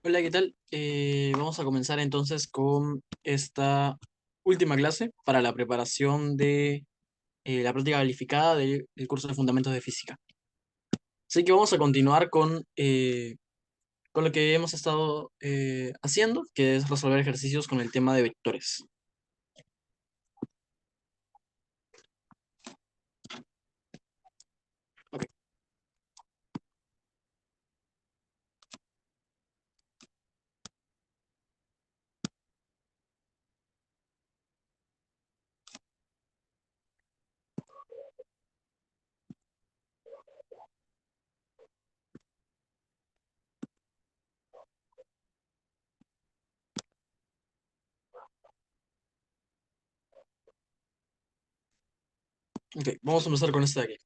Hola, ¿qué tal? Vamos a comenzar entonces con esta última clase para la preparación de la práctica calificada del curso de Fundamentos de Física. Así que vamos a continuar con lo que hemos estado haciendo, que es resolver ejercicios con el tema de vectores. Ok, ok, vamos a empezar con esta de aquí.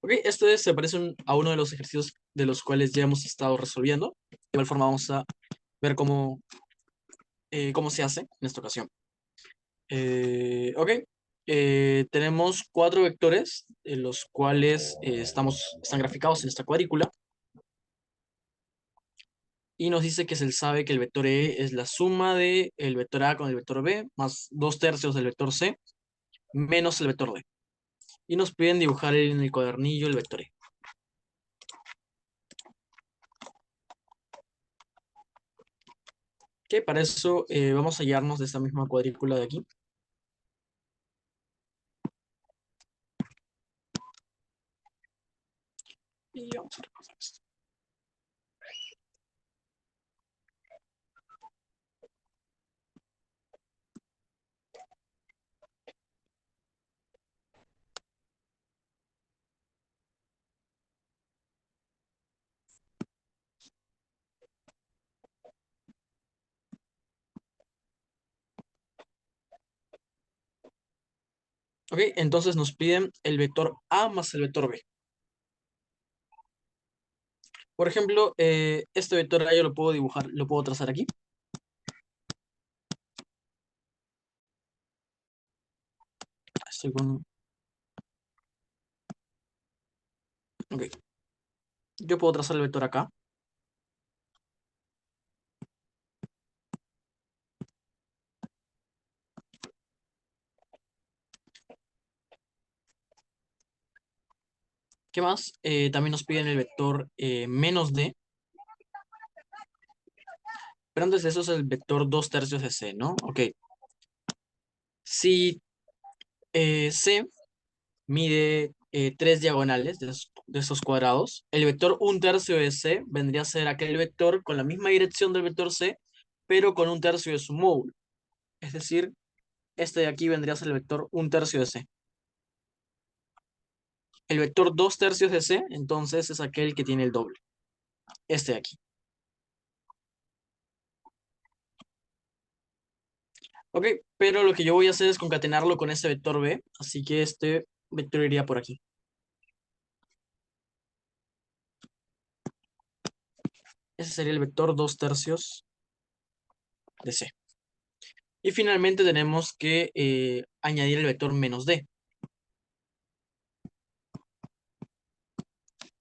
Ok, se parece a uno de los ejercicios de los cuales ya hemos estado resolviendo. De igual forma vamos a ver cómo se hace en esta ocasión. Ok, tenemos cuatro vectores, los cuales están graficados en esta cuadrícula, y nos dice que se sabe que el vector E es la suma de el vector A con el vector B, más 2/3 del vector C, menos el vector D. Y nos piden dibujar en el cuadernillo el vector E. Ok, para eso vamos a hallarnos de esta misma cuadrícula de aquí. Y vamos a repasar esto. Ok, entonces nos piden el vector A más el vector B. Por ejemplo, este vector A yo lo puedo dibujar, lo puedo trazar aquí. Estoy con... Ok, yo puedo trazar el vector acá. ¿Qué más? También nos piden el vector menos d, pero antes de eso es el vector 2/3 de c, ¿no? Ok. Si c mide 3 diagonales de esos cuadrados, el vector 1/3 de c vendría a ser aquel vector con la misma dirección del vector c, pero con 1/3 de su módulo. Es decir, este de aquí vendría a ser el vector 1/3 de c. El vector 2/3 de c, entonces, es aquel que tiene el doble. Este de aquí. Ok, pero lo que yo voy a hacer es concatenarlo con ese vector b, así que este vector iría por aquí. Ese sería el vector 2/3 de c. Y finalmente tenemos que añadir el vector menos d.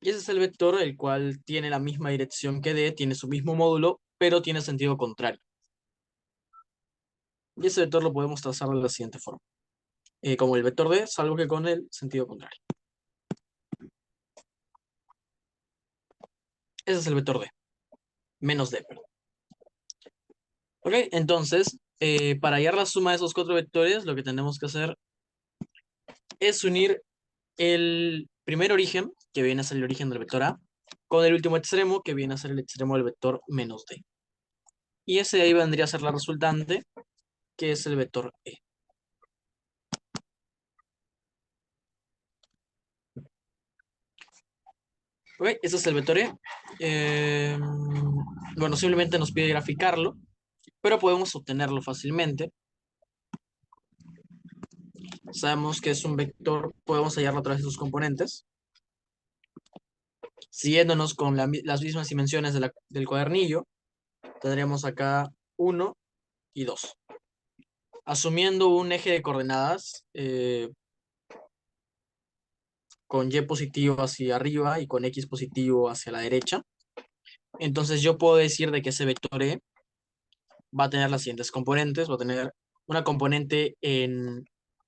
Y ese es el vector el cual tiene la misma dirección que d, tiene su mismo módulo, pero tiene sentido contrario. Y ese vector lo podemos trazar de la siguiente forma. Como el vector d, salvo que con el sentido contrario. Ese es el vector d. Menos d, perdón. Ok, entonces, para hallar la suma de esos cuatro vectores, lo que tenemos que hacer es unir el primer origen, que viene a ser el origen del vector A, con el último extremo, que viene a ser el extremo del vector menos d. Y ese de ahí vendría a ser la resultante, que es el vector E. Ok, ese es el vector E. Eh, bueno, simplemente nos pide graficarlo, pero podemos obtenerlo fácilmente. Sabemos que es un vector, podemos hallarlo a través de sus componentes, siguiéndonos con las mismas dimensiones del cuadernillo. tendríamos acá 1 y 2. Asumiendo un eje de coordenadas con Y positivo hacia arriba y con X positivo hacia la derecha, entonces yo puedo decir de que ese vector E va a tener las siguientes componentes. Va a tener una componente en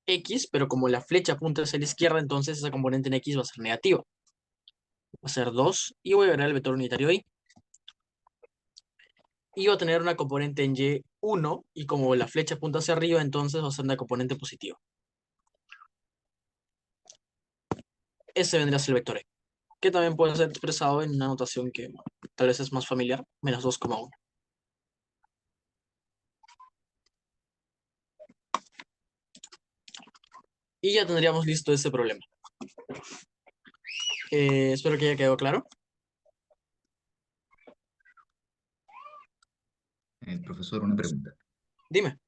X, pero como la flecha apunta hacia la izquierda, entonces esa componente en X va a ser negativa. Va a ser 2 y voy a agregar el vector unitario Y. Y va a tener una componente en Y 1 y como la flecha apunta hacia arriba, entonces va a ser una componente positiva. Ese vendría a ser el vector E, que también puede ser expresado en una notación que tal vez es más familiar, menos 2,1. Y ya tendríamos listo ese problema. Espero que haya quedado claro. Profesor, una pregunta. Dime.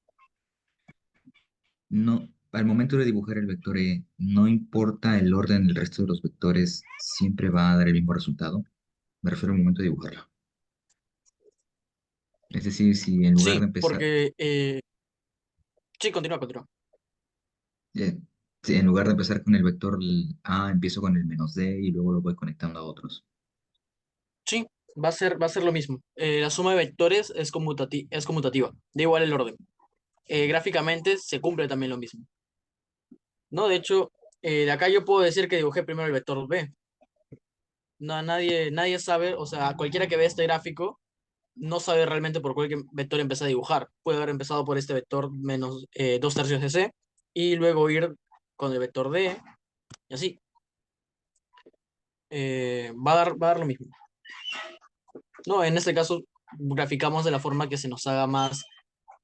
No, al momento de dibujar el vector E, no importa el orden del resto de los vectores, siempre va a dar el mismo resultado. Me refiero al momento de dibujarlo. Es decir, si en lugar Sí, de empezar, porque... sí, continúa, continúa. eh, si en lugar de empezar con el vector A, empiezo con el menos D y luego lo voy conectando a otros. Sí, va a ser lo mismo. La suma de vectores es conmutativa. Da igual el orden. Gráficamente se cumple también lo mismo. ¿No? De hecho, de acá yo puedo decir que dibujé primero el vector B. No, nadie sabe, o sea, cualquiera que ve este gráfico no sabe realmente por cuál vector empecé a dibujar. Puede haber empezado por este vector menos 2 tercios de C y luego ir con el vector D y así. Va a dar lo mismo. No, en este caso graficamos de la forma que se nos haga más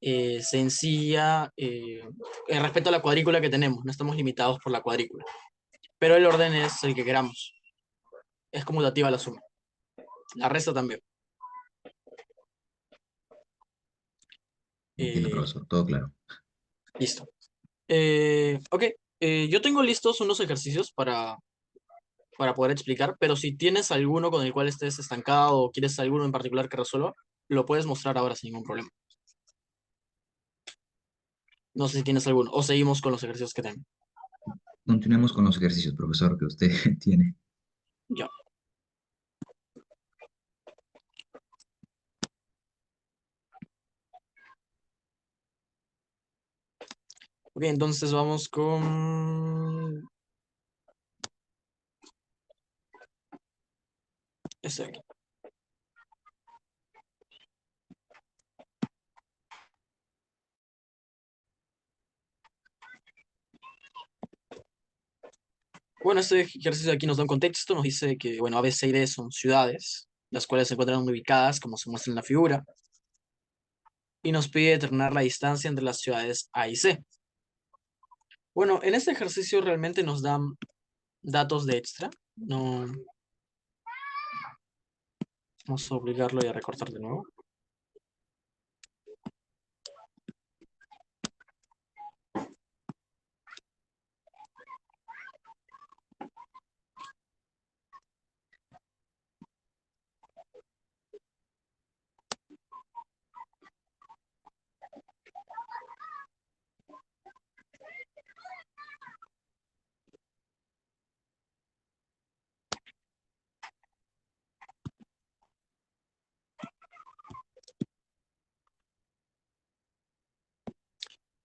sencilla respecto a la cuadrícula que tenemos. No estamos limitados por la cuadrícula. Pero el orden es el que queramos. Es conmutativa la suma. La resta también. Entiendo, Eh, profesor, todo claro. listo. Ok. Yo tengo listos unos ejercicios para poder explicar, pero si tienes alguno con el cual estés estancado o quieres alguno en particular que resuelva, lo puedes mostrar ahora sin ningún problema. No sé si tienes alguno. O seguimos con los ejercicios que tengo. Continuemos con los ejercicios, profesor, que usted tiene. Ya. Ok, entonces vamos con este de aquí. Bueno, este ejercicio de aquí nos da un contexto, nos dice que, bueno, A, B, C y D son ciudades, las cuales se encuentran ubicadas, como se muestra en la figura, y nos pide determinar la distancia entre las ciudades A y C. Bueno, en este ejercicio realmente nos dan datos de extra, no vamos a obligarlo y a recortar de nuevo.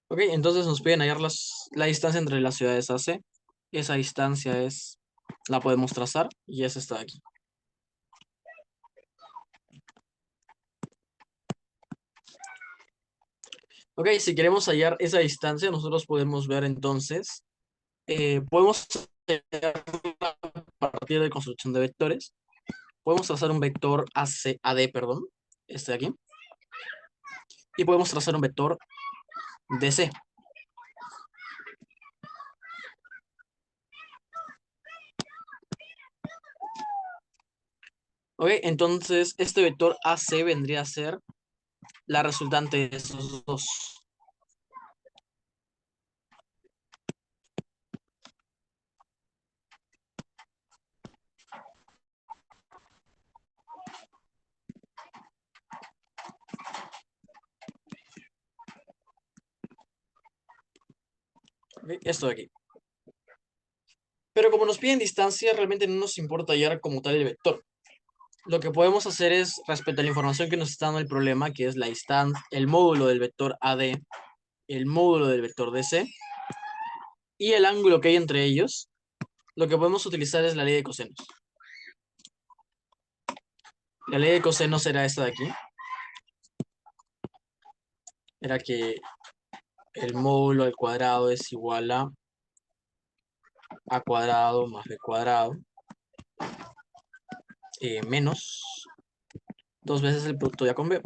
Ok, entonces nos piden hallar la distancia entre las ciudades AC. Esa distancia la podemos trazar y es esta de aquí. Ok, si queremos hallar esa distancia, nosotros podemos ver entonces, podemos a partir de construcción de vectores, podemos trazar un vector AD, perdón, este de aquí, y podemos trazar un vector DC. Ok, entonces este vector AC vendría a ser la resultante de esos dos. ¿Ok? Esto de aquí. Pero como nos piden distancia, realmente no nos importa hallar como tal el vector. Lo que podemos hacer es, respecto a la información que nos está dando el problema, que es la distancia, el módulo del vector AD, el módulo del vector DC y el ángulo que hay entre ellos, lo que podemos utilizar es la ley de cosenos. La ley de cosenos era esta de aquí. Era que el módulo al cuadrado es igual a cuadrado más b cuadrado menos dos veces el producto de a con b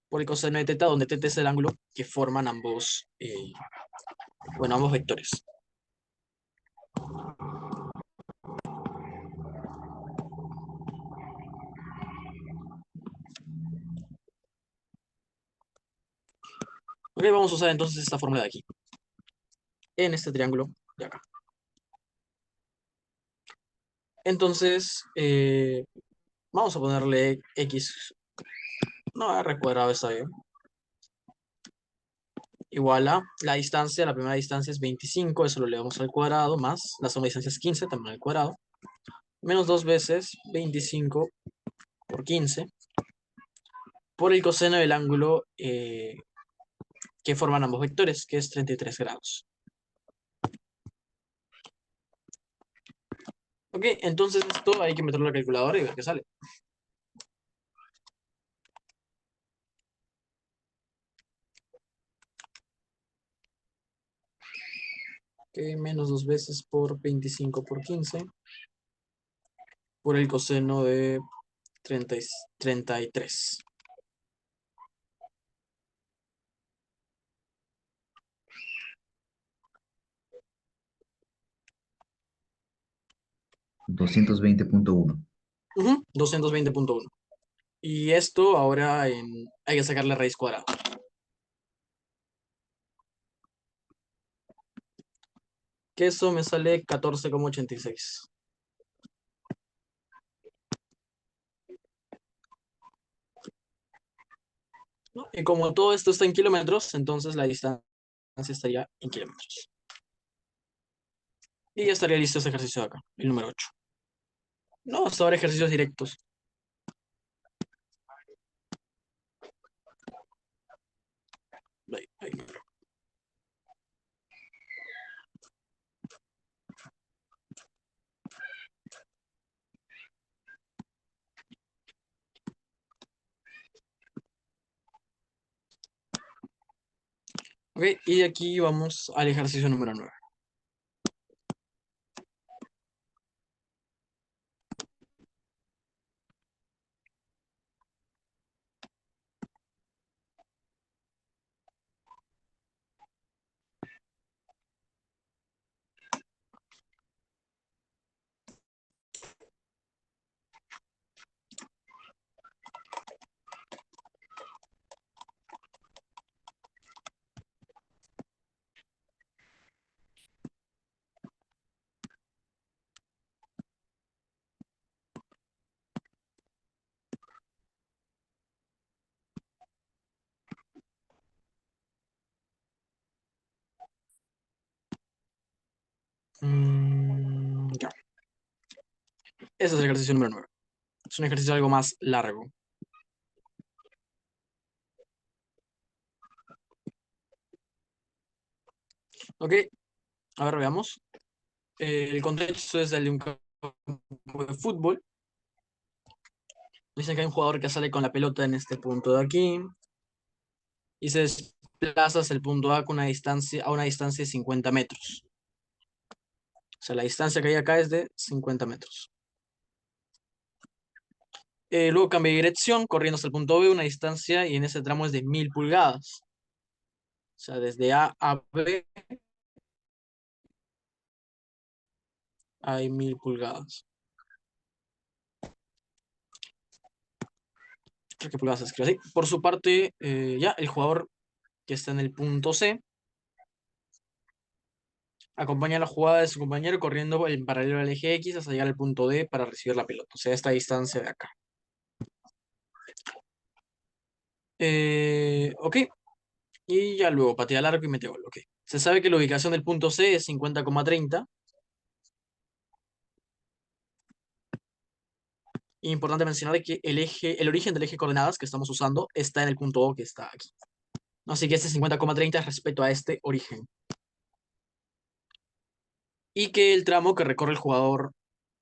por el coseno de teta, donde teta es el ángulo que forman ambos, ambos vectores. Ok, vamos a usar entonces esta fórmula de aquí, en este triángulo de acá. Entonces, vamos a ponerle x, no, r cuadrado está bien, igual a la distancia, la primera distancia es 25, eso lo elevamos al cuadrado, más la segunda distancia es 15, también al cuadrado, menos dos veces 25 por 15, por el coseno del ángulo que forman ambos vectores, que es 33 grados. Ok, entonces esto hay que meterlo en la calculadora y ver qué sale. Ok, menos dos veces por 25 por 15, por el coseno de 33. 220.1. 220.1. Y esto ahora hay que sacarle raíz cuadrada. Que eso me sale 14,86. ¿No? Y como todo esto está en kilómetros, entonces la distancia estaría en kilómetros. Y ya estaría listo ese ejercicio de acá, el número 8. No, hasta ahora ejercicios directos. Ahí. Ok, y aquí vamos al ejercicio número 9. Ya. Ese es el ejercicio número 9. Es un ejercicio algo más largo. Ok, a ver, veamos. El contexto es el de un campo de fútbol. Dicen que hay un jugador que sale con la pelota en este punto de aquí y se desplaza hacia el punto A con a una distancia de 50 metros. O sea, la distancia que hay acá es de 50 metros. Luego cambia de dirección, corriendo hasta el punto B, una distancia, y en ese tramo es de 1000 pulgadas. O sea, desde A a B hay 1000 pulgadas. Creo que pulgadas se escribe así. Por su parte, ya, el jugador que está en el punto C acompaña la jugada de su compañero corriendo en paralelo al eje X hasta llegar al punto D para recibir la pelota. O sea, esta distancia de acá. Ok. Y ya luego patea largo y mete gol. Ok. Se sabe que la ubicación del punto C es 50,30. Importante mencionar que el origen del eje de coordenadas que estamos usando está en el punto O que está aquí. Así que este 50,30 es respecto a este origen. Y que el tramo que recorre el jugador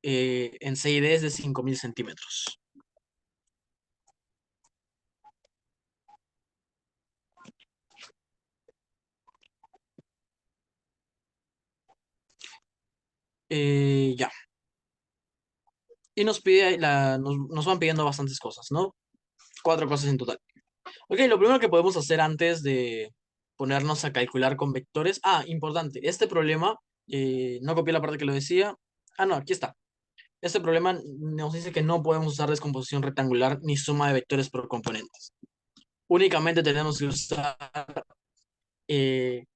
en C y D es de 5.000 centímetros. Ya. Y nos van pidiendo bastantes cosas, ¿no? 4 cosas en total. Ok, lo primero que podemos hacer antes de ponernos a calcular con vectores. Ah, importante. Este problema, no copié la parte que lo decía. Ah, no, aquí está. Este problema nos dice que no podemos usar descomposición rectangular ni suma de vectores por componentes. Únicamente tenemos que usar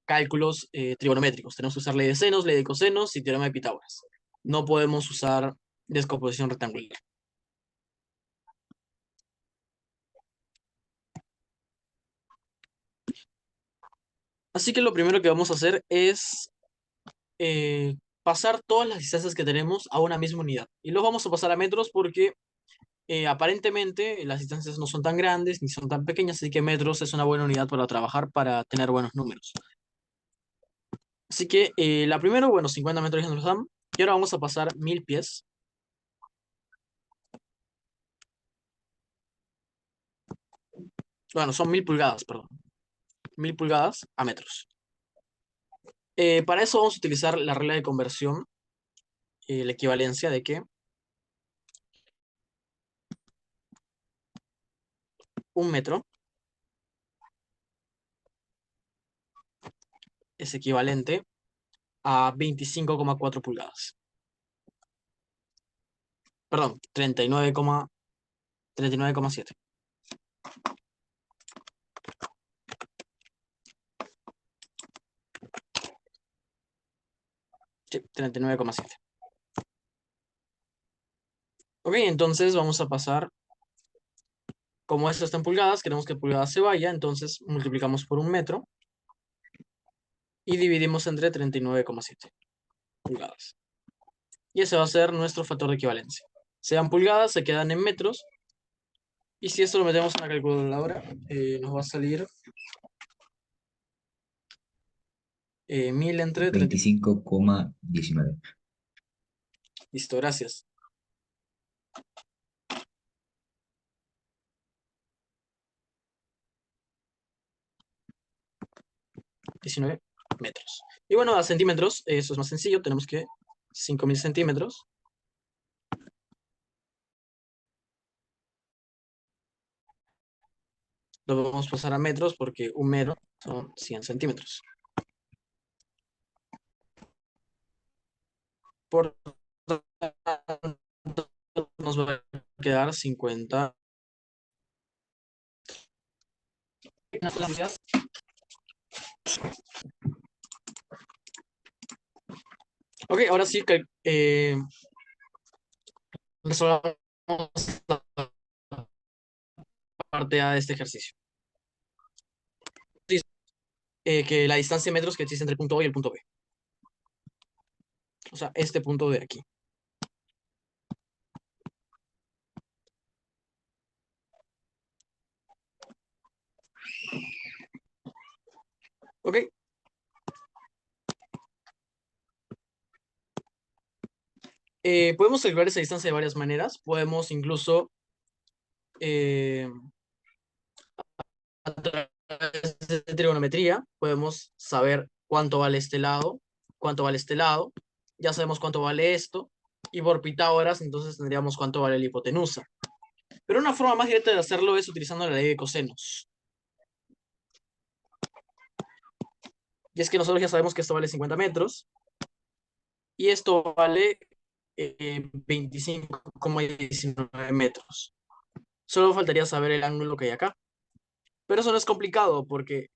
cálculos trigonométricos. Tenemos que usar ley de senos, ley de cosenos y teorema de Pitágoras. No podemos usar descomposición rectangular. Así que lo primero que vamos a hacer es pasar todas las distancias que tenemos a una misma unidad. Y los vamos a pasar a metros porque aparentemente las distancias no son tan grandes ni son tan pequeñas, así que metros es una buena unidad para trabajar para tener buenos números. Así que la primera, bueno, 50 metros ya nos los dan. Y ahora vamos a pasar 1000 pies. Bueno, son 1000 pulgadas, perdón. 1000 pulgadas a metros. Para eso vamos a utilizar la regla de conversión, la equivalencia de que un metro es equivalente a 25,4 pulgadas. Perdón, 39,7. Sí, 39,7. Ok, entonces vamos a pasar, como esto está en pulgadas, queremos que pulgadas se vaya, entonces multiplicamos por un metro y dividimos entre 39,7 pulgadas. Y ese va a ser nuestro factor de equivalencia. Sean pulgadas, se quedan en metros. Y si esto lo metemos en la calculadora, nos va a salir 1000 entre 30. 25,19. Listo, gracias. 19 metros. Y bueno, a centímetros, eso es más sencillo. Tenemos que 5000 centímetros. Lo vamos a pasar a metros porque un metro son 100 centímetros. Por tanto, nos va a quedar 50. Ok, ahora sí que resolvamos la parte A de este ejercicio. Dice, que la distancia en metros que existe entre el punto A y el punto B. O sea, este punto de aquí. Ok. Podemos calcular esa distancia de varias maneras. Podemos incluso eh, a través de trigonometría, podemos saber cuánto vale este lado, cuánto vale este lado. Ya sabemos cuánto vale esto. Y por Pitágoras, entonces tendríamos cuánto vale la hipotenusa. Pero una forma más directa de hacerlo es utilizando la ley de cosenos. Y es que nosotros ya sabemos que esto vale 50 metros. Y esto vale 25,19 metros. Solo faltaría saber el ángulo que hay acá. Pero eso no es complicado porque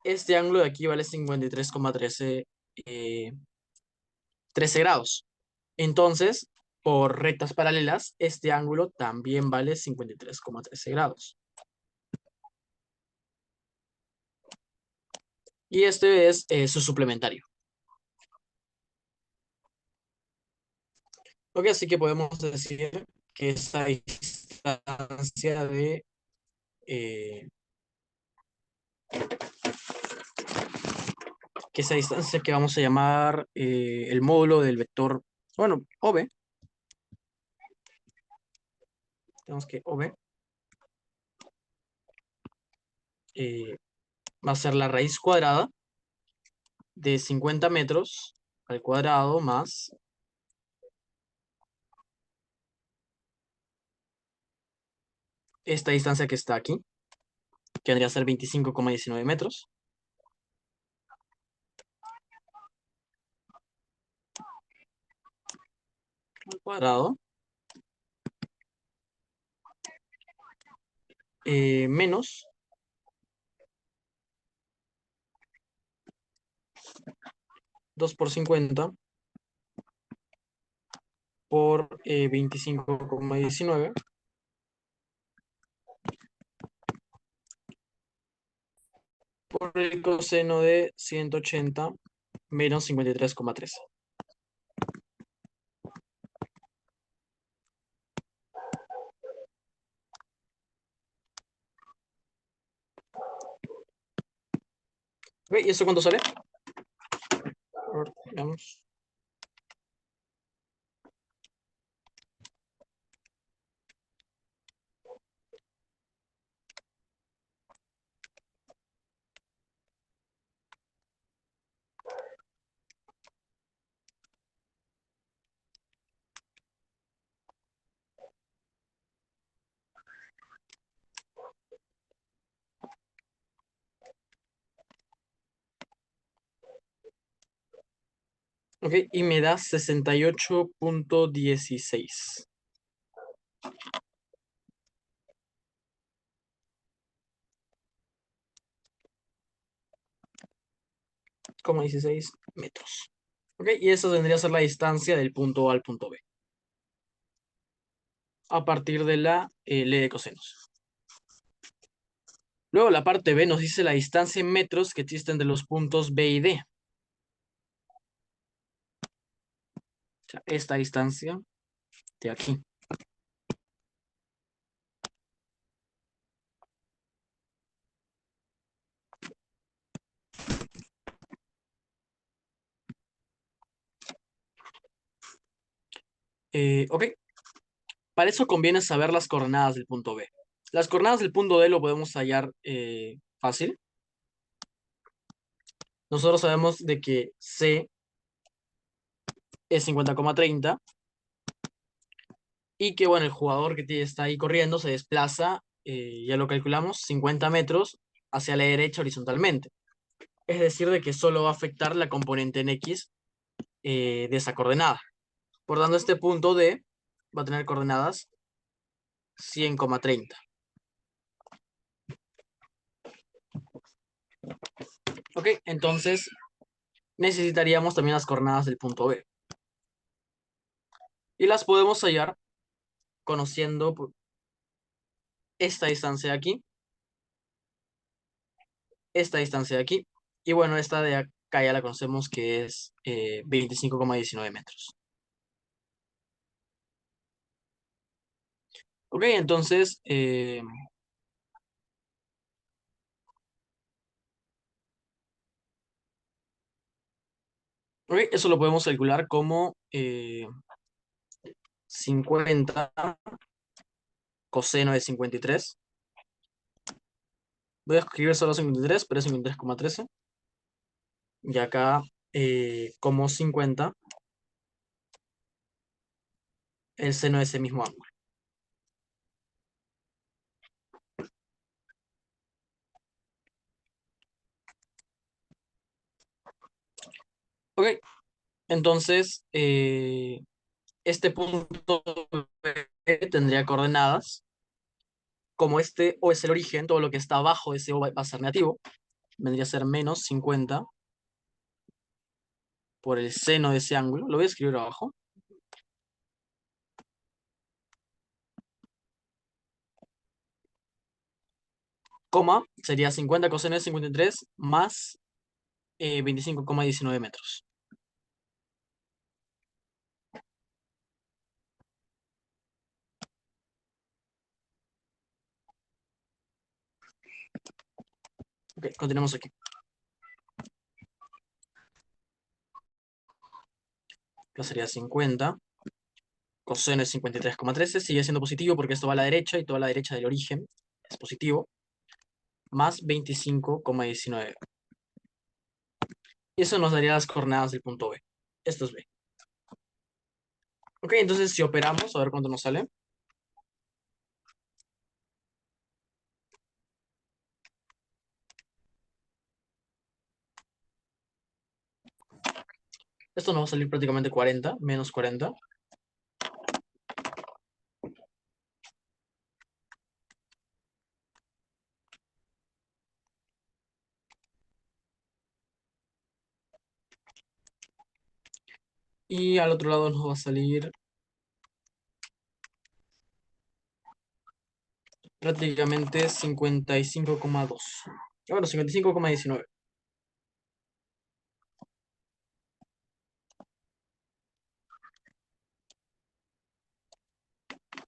este ángulo de aquí vale 53,13 13 grados. Entonces, por rectas paralelas, este ángulo también vale 53,13 grados. Y este es su suplementario. Ok, así que podemos decir que esa distancia eh, que vamos a llamar el módulo del vector, bueno, OB, tenemos que OB eh, va a ser la raíz cuadrada de 50 metros al cuadrado más esta distancia que está aquí, que vendría a ser 25,19 metros, al cuadrado, menos 2 por 50 por 25,19 por el coseno de 180 menos 53,13. ¿Ok? ¿Y eso cuánto sale? A ver, veamos. Ok, y me da 68,16. 16 metros. Ok, y esa vendría a ser la distancia del punto A al punto B. A partir de la ley de cosenos. Luego la parte B nos dice la distancia en metros que existe entre los puntos B y D. O sea, esta distancia de aquí. Ok, para eso conviene saber las coordenadas del punto B. Las coordenadas del punto D lo podemos hallar fácil. Nosotros sabemos de que C es 50,30 y que, bueno, el jugador que está ahí corriendo se desplaza, ya lo calculamos, 50 metros hacia la derecha horizontalmente. Es decir, de que solo va a afectar la componente en X de esa coordenada. Por tanto, este punto D va a tener coordenadas 100,30. Ok, entonces necesitaríamos también las coordenadas del punto B. Y las podemos hallar conociendo esta distancia de aquí, esta distancia de aquí, y bueno, esta de acá ya la conocemos que es 25,19 metros. Ok, entonces, ok, eso lo podemos calcular como 50 coseno de 53. Voy a escribir solo 53, pero es 53,13. Y acá como 50 el seno de ese mismo ángulo. Ok, entonces este punto B tendría coordenadas. Como este O es el origen, todo lo que está abajo de ese O va a ser negativo. Vendría a ser menos 50 por el seno de ese ángulo. Lo voy a escribir abajo. Coma, sería 50 coseno de 53 más 25,19 metros. Ok, continuamos aquí. Acá sería 50. Coseno es 53,13. Sigue siendo positivo porque esto va a la derecha y toda la derecha del origen es positivo. Más 25,19. Y eso nos daría las coordenadas del punto B. Esto es B. Ok, entonces si operamos, a ver cuánto nos sale. Esto nos va a salir prácticamente 40, menos 40. Y al otro lado nos va a salir prácticamente 55,2. Bueno, 55,19.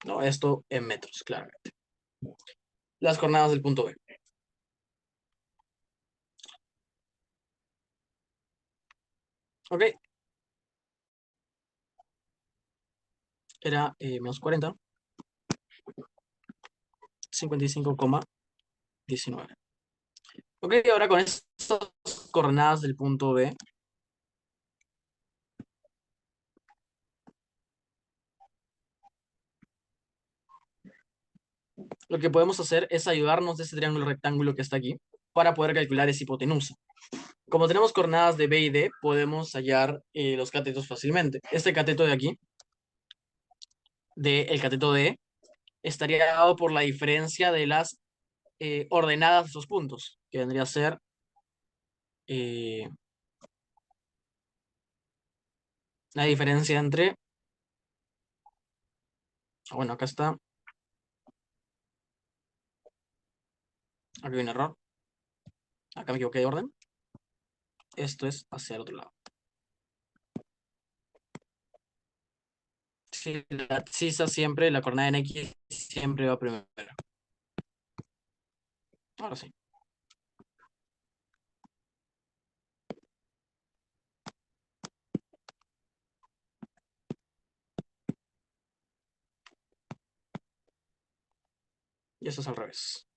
No, esto en metros, claramente. Las coordenadas del punto B. Ok, era menos 40, 55,19. Ok, ahora con estas coordenadas del punto B, lo que podemos hacer es ayudarnos de ese triángulo rectángulo que está aquí para poder calcular esa hipotenusa. Como tenemos coordenadas de B y D, podemos hallar los catetos fácilmente. Este cateto de aquí, el cateto D, estaría dado por la diferencia de las ordenadas de esos puntos, que vendría a ser eh, la diferencia entre, bueno, acá está, aquí hay un error, acá me equivoqué de orden, esto es hacia el otro lado. Sí, la abscisa siempre, la coordenada en X siempre va primero. Ahora sí. Y eso es al revés.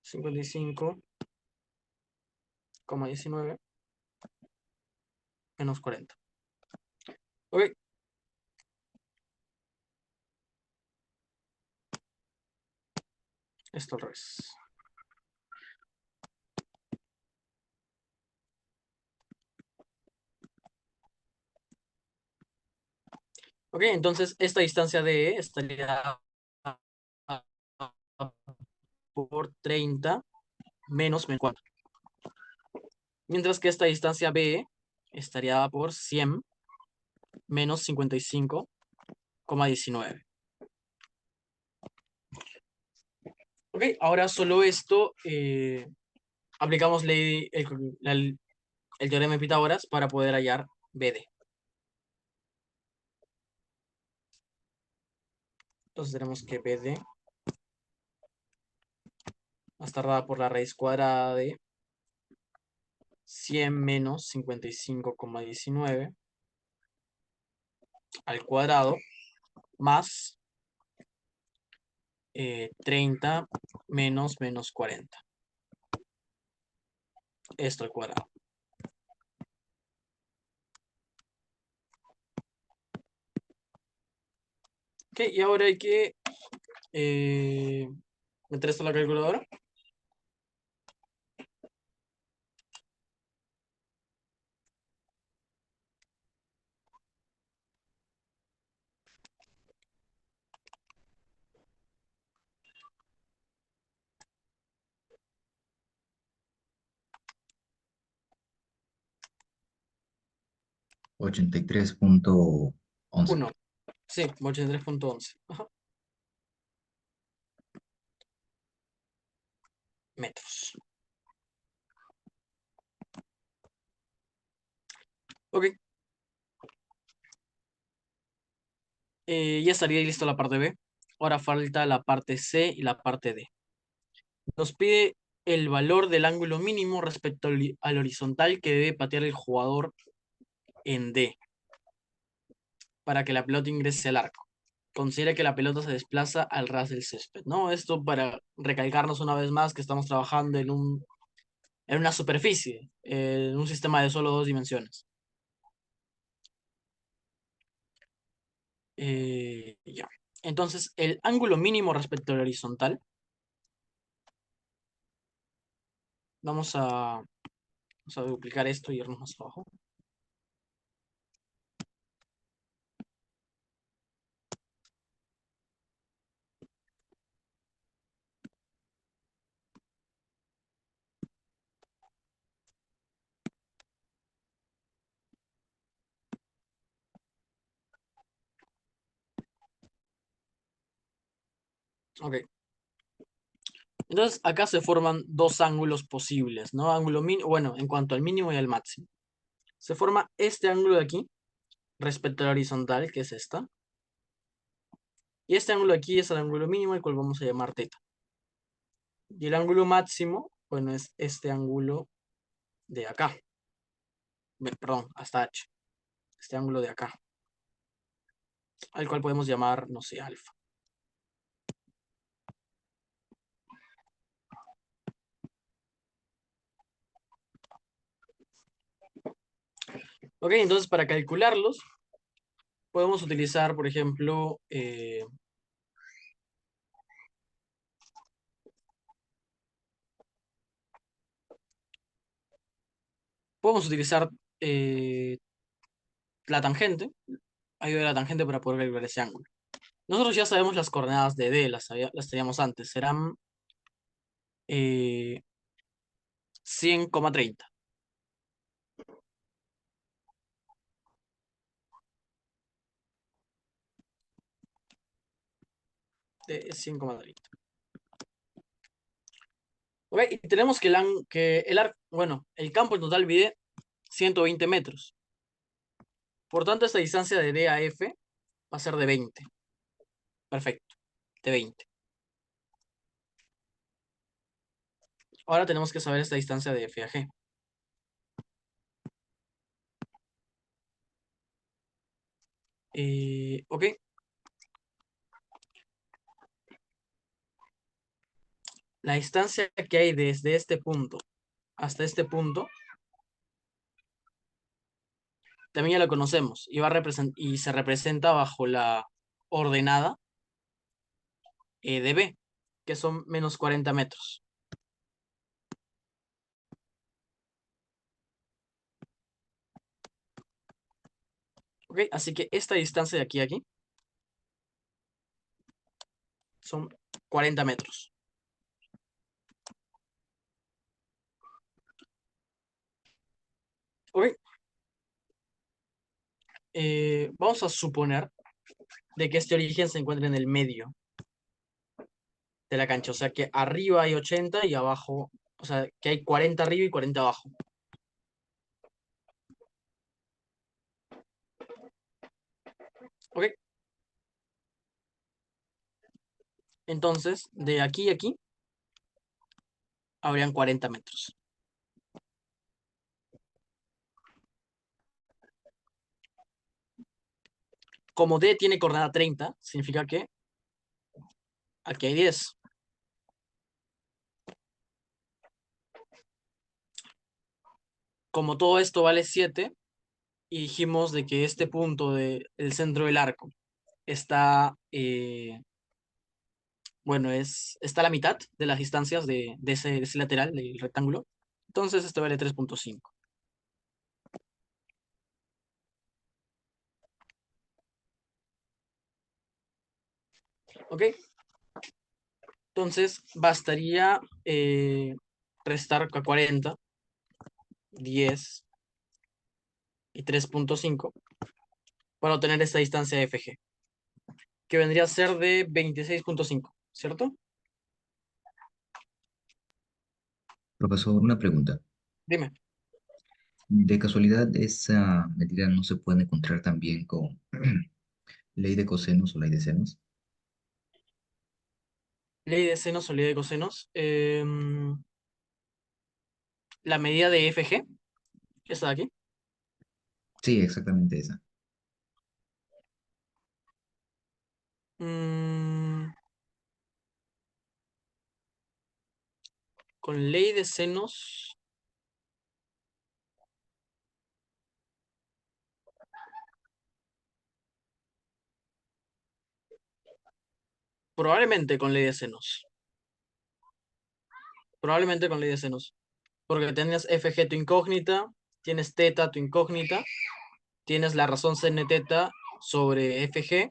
55,19 menos 40. Ok, esto al revés. Ok, entonces esta distancia de E estaría por 30 menos 4. Mientras que esta distancia B estaría por 100 menos 55,19. Ok, ahora solo esto, aplicamos el teorema de Pitágoras para poder hallar BD. Entonces tenemos que BD va a estar dada por la raíz cuadrada de 100 menos 55,19 al cuadrado más 30 menos 40. Esto al cuadrado. Ok, y ahora hay que meter esto en la calculadora. Ochenta y tres punto once. 1. Sí, 83,11. Ajá. Metros. Ok, ya estaría listo la parte B. Ahora falta la parte C y la parte D. Nos pide el valor del ángulo mínimo respecto al horizontal que debe patear el jugador en D para que la pelota ingrese al arco. Considera que la pelota se desplaza al ras del césped, ¿no? Esto para recalcarnos una vez más que estamos trabajando en una superficie, en un sistema de solo dos dimensiones. Ya. Entonces, el ángulo mínimo respecto al horizontal, vamos a duplicar esto y irnos más abajo. Ok. Entonces, acá se forman dos ángulos posibles, ¿no? Ángulo mínimo, bueno, en cuanto al mínimo y al máximo. Se forma este ángulo de aquí respecto al horizontal, que es esta. Y este ángulo de aquí es el ángulo mínimo, el cual vamos a llamar teta. Y el ángulo máximo, bueno, es este ángulo de acá. Perdón, hasta H. Este ángulo de acá. Al cual podemos llamar, no sé, alfa. Ok, entonces para calcularlos, podemos utilizar, por ejemplo, podemos utilizar eh, la tangente, ayuda de la tangente para poder calcular ese ángulo. Nosotros ya sabemos las coordenadas de D, las teníamos antes, serán 100,30. De 100,30. Ok, y tenemos que bueno, el campo en total mide 120 metros. Por tanto, esta distancia de D a F va a ser de 20. Perfecto, de 20. Ahora tenemos que saber esta distancia de F a G. Ok, la distancia que hay desde este punto hasta este punto también ya la conocemos y se representa bajo la ordenada de B, que son menos 40 metros. Ok, así que esta distancia de aquí a aquí son 40 metros. Ok, vamos a suponer de que este origen se encuentra en el medio de la cancha, o sea que arriba hay 80 y abajo, o sea que hay 40 arriba y 40 abajo. Ok, entonces de aquí a aquí habrían 40 metros. Como D tiene coordenada 30, significa que aquí hay 10. Como todo esto vale 7, y dijimos de que este punto del centro del arco está, bueno, está a la mitad de las distancias de ese lateral del rectángulo. Entonces este vale 3,5. ¿Ok? Entonces bastaría restar a 40, 10 y 3,5 para obtener esta distancia FG, que vendría a ser de 26,5, ¿cierto? Profesor, una pregunta. Dime. De casualidad, esa medida no se puede encontrar también con ley de cosenos o ley de senos. Ley de senos o ley de cosenos. La medida de FG, esta de aquí. Sí, exactamente esa. Mm, con ley de senos, probablemente con ley de senos. Probablemente con ley de senos. Porque tienes FG tu incógnita, tienes teta tu incógnita, tienes la razón sene teta sobre FG,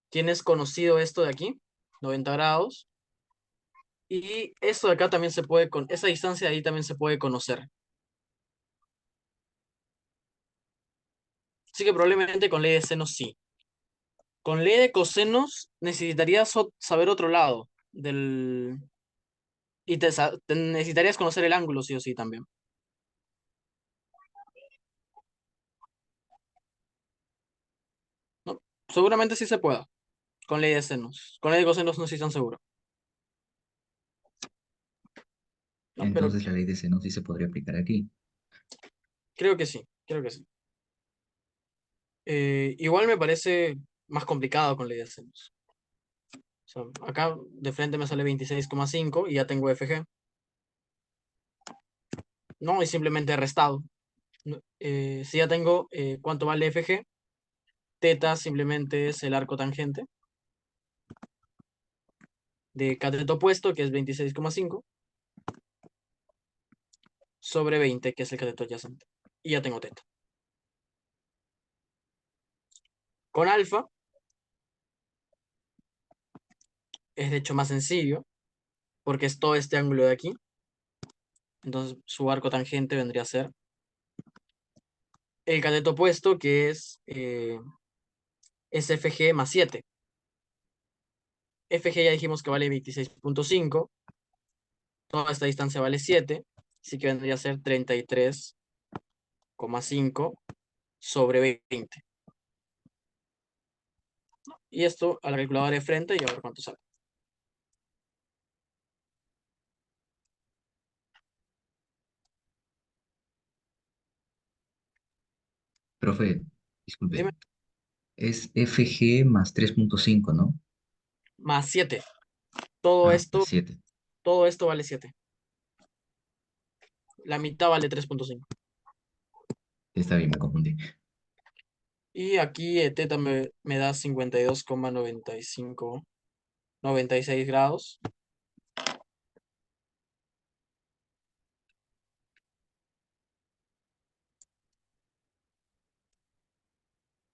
tienes conocido esto de aquí, 90 grados, y esto de acá también se puede, con esa distancia de ahí también se puede conocer. Así que probablemente con ley de senos sí. Con ley de cosenos necesitarías saber otro lado del... Y te necesitarías conocer el ángulo sí o sí también, ¿no? Seguramente sí se pueda, con ley de senos. Con ley de cosenos no estoy tan seguro, ¿no? Pero Entonces la ley de senos sí se podría aplicar aquí. creo que sí, creo que sí. Igual me parece más complicado con ley de senos. O sea, acá de frente me sale 26,5 y ya tengo FG. No, y simplemente he restado. No, si ya tengo cuánto vale FG, teta simplemente es el arco tangente de cateto opuesto, que es 26,5, sobre 20, que es el cateto adyacente. Y ya tengo teta. Con alfa es de hecho más sencillo, porque es todo este ángulo de aquí. Entonces su arco tangente vendría a ser el cateto opuesto, que es SFG más 7. FG ya dijimos que vale 26,5. Toda esta distancia vale 7. Así que vendría a ser 33,5 sobre 20. Y esto a la calculadora de frente y a ver cuánto sale. Profe, disculpe, Dime, es FG más 3,5, ¿no? más 7. Todo Ah, más esto, 7. todo esto vale 7. La mitad vale 3,5. Está bien, me confundí. Y aquí teta me da 52,95, 96 grados.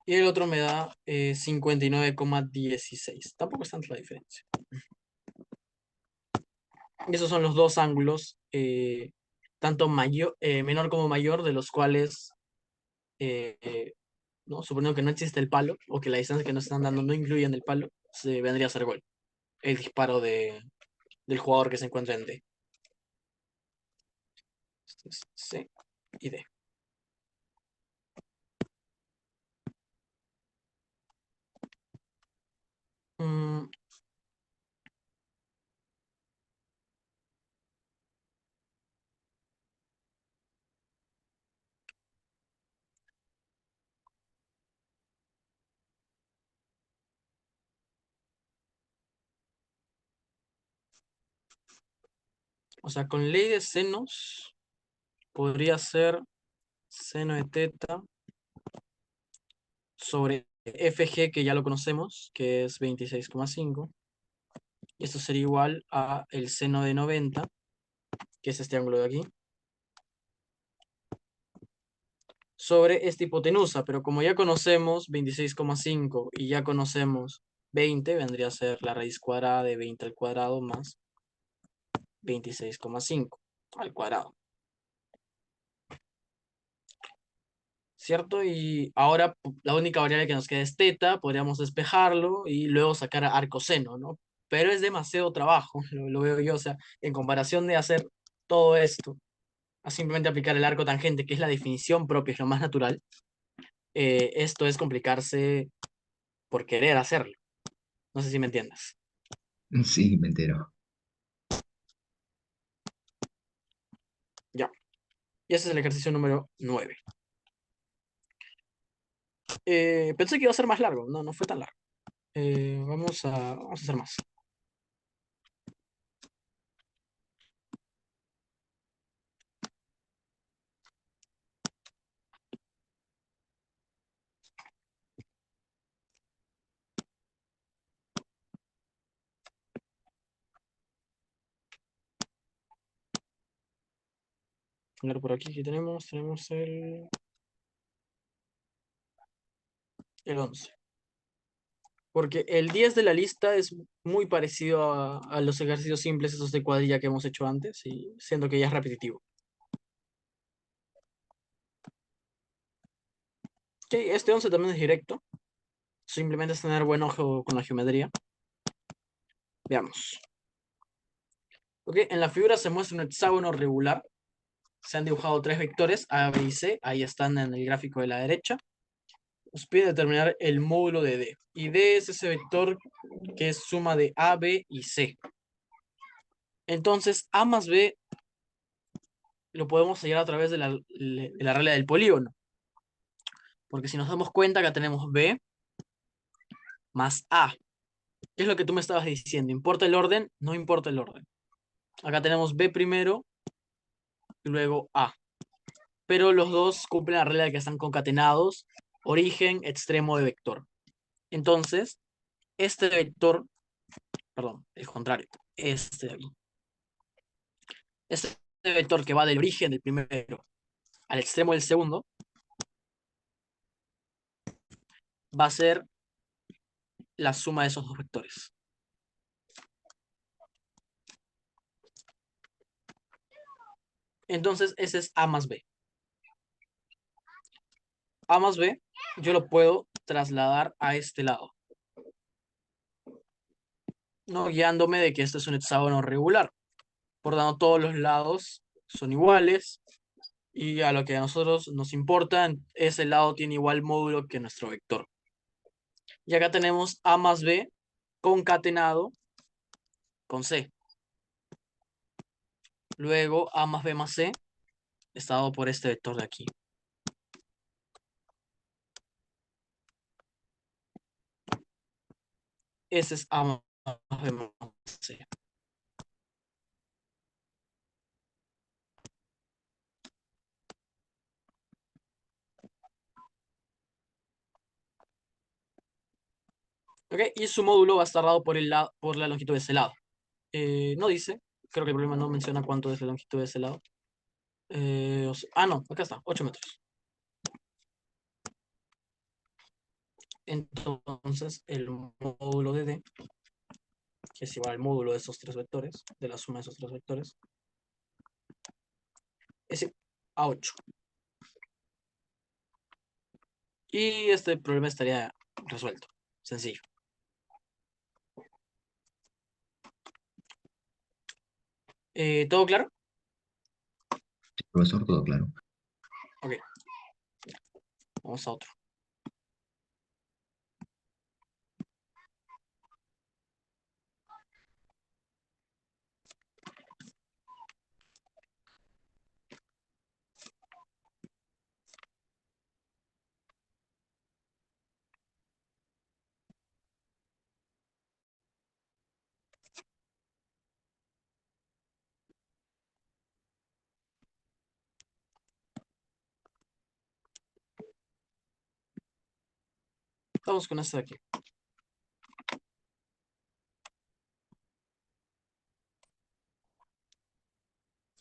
Y el otro me da 59,16. Tampoco es tanta la diferencia. Y esos son los dos ángulos, tanto menor como mayor, de los cuales, ¿no? Suponiendo que no existe el palo, o que la distancia que nos están dando no incluye en el palo, se vendría a ser gol. El disparo del jugador que se encuentra en D. Esto es C y D. Mm, o sea, con ley de senos podría ser seno de teta sobre FG, que ya lo conocemos, que es 26,5. Y esto sería igual a el seno de 90, que es este ángulo de aquí, sobre esta hipotenusa. Pero como ya conocemos 26,5 y ya conocemos 20, vendría a ser la raíz cuadrada de 20 al cuadrado más 26,5 al cuadrado. ¿Cierto? Y ahora la única variable que nos queda es teta, podríamos despejarlo y luego sacar arcoseno, ¿no? Pero es demasiado trabajo, lo veo yo, o sea, en comparación de hacer todo esto a simplemente aplicar el arco tangente, que es la definición propia, es lo más natural, esto es complicarse por querer hacerlo. No sé si me entiendes. Sí, me entero. Ya. Y ese es el ejercicio número 9. Pensé que iba a ser más largo. No, no fue tan largo. Vamos a hacer más. A ver, por aquí, ¿qué tenemos? Tenemos el 11. Porque el 10 de la lista es muy parecido a los ejercicios simples, esos de cuadrilla que hemos hecho antes, y siendo que ya es repetitivo. Ok, este 11 también es directo. Simplemente es tener buen ojo con la geometría. Veamos. Ok, en la figura se muestra un hexágono regular. Se han dibujado tres vectores, A, B y C. Ahí están en el gráfico de la derecha. Nos pide determinar el módulo de D. Y D es ese vector que es suma de A, B y C. Entonces, A más B lo podemos hallar a través de la regla del polígono. Porque si nos damos cuenta, acá tenemos B más A. ¿Qué es lo que tú me estabas diciendo? ¿Importa el orden? No importa el orden. Acá tenemos B primero y luego A. Pero los dos cumplen la regla de que están concatenados, origen, extremo de vector. Entonces, este vector, perdón, el contrario, este de aquí. Este vector que va del origen del primero al extremo del segundo va a ser la suma de esos dos vectores. Entonces, ese es A más B. A más B, yo lo puedo trasladar a este lado, ¿no? Guiándome de que este es un hexágono regular. Por tanto, todos los lados son iguales y a lo que a nosotros nos importa, ese lado tiene igual módulo que nuestro vector. Y acá tenemos A más B concatenado con C. Luego A más B más C está dado por este vector de aquí. Ese es A más B más C. ¿Ok? Y su módulo va a estar dado por la longitud de ese lado. No dice, creo que el problema no menciona cuánto es la longitud de ese lado. No, acá está, 8 metros. Entonces, el módulo de D, que es igual al módulo de esos tres vectores, de la suma de esos tres vectores, es a 8. Y este problema estaría resuelto. Sencillo. ¿Todo claro? Profesor, todo claro. Ok, vamos a otro. Vamos con este de aquí.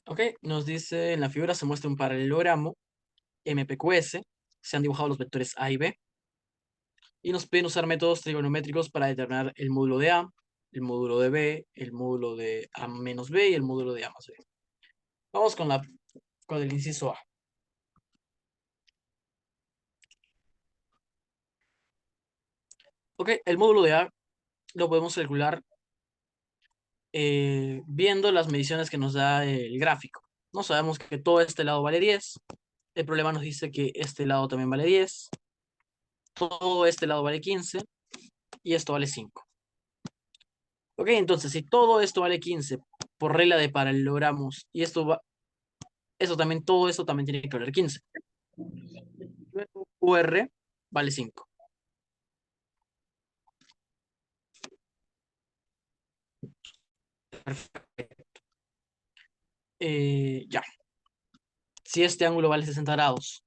Ok, nos dice en la figura se muestra un paralelogramo MPQS. Se han dibujado los vectores A y B. Y nos piden usar métodos trigonométricos para determinar el módulo de A, el módulo de B, el módulo de A menos B y el módulo de A más B. Vamos con el inciso A. Ok, el módulo de A lo podemos calcular viendo las mediciones que nos da el gráfico. No sabemos que todo este lado vale 10. El problema nos dice que este lado también vale 10. Todo este lado vale 15. Y esto vale 5. Ok, entonces si todo esto vale 15 por regla de paralelogramos y esto va, eso también, todo esto también tiene que valer 15. Luego UR vale 5. Ya. Si este ángulo vale 60 grados,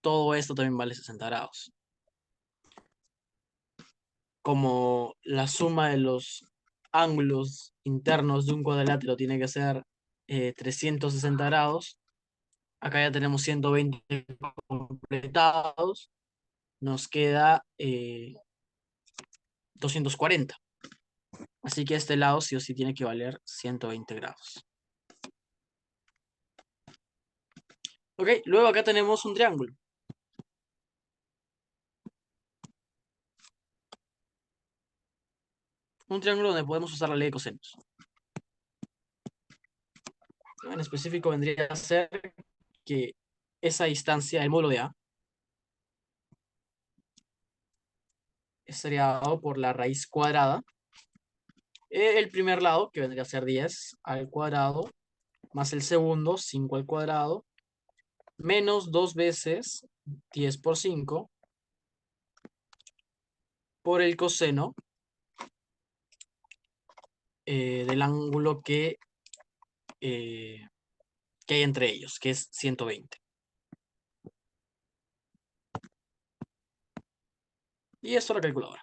todo esto también vale 60 grados. Como la suma de los ángulos internos de un cuadrilátero tiene que ser 360 grados, acá ya tenemos 120 completados, nos queda 240. Así que este lado sí o sí tiene que valer 120 grados. Ok, luego acá tenemos un triángulo. Un triángulo donde podemos usar la ley de cosenos. En específico vendría a ser que esa distancia, el módulo de A, estaría dado por la raíz cuadrada. El primer lado, que vendría a ser 10 al cuadrado, más el segundo, 5 al cuadrado, menos 2 veces 10 por 5 por el coseno del ángulo eh, que hay entre ellos, que es 120. Y esto es la calculadora.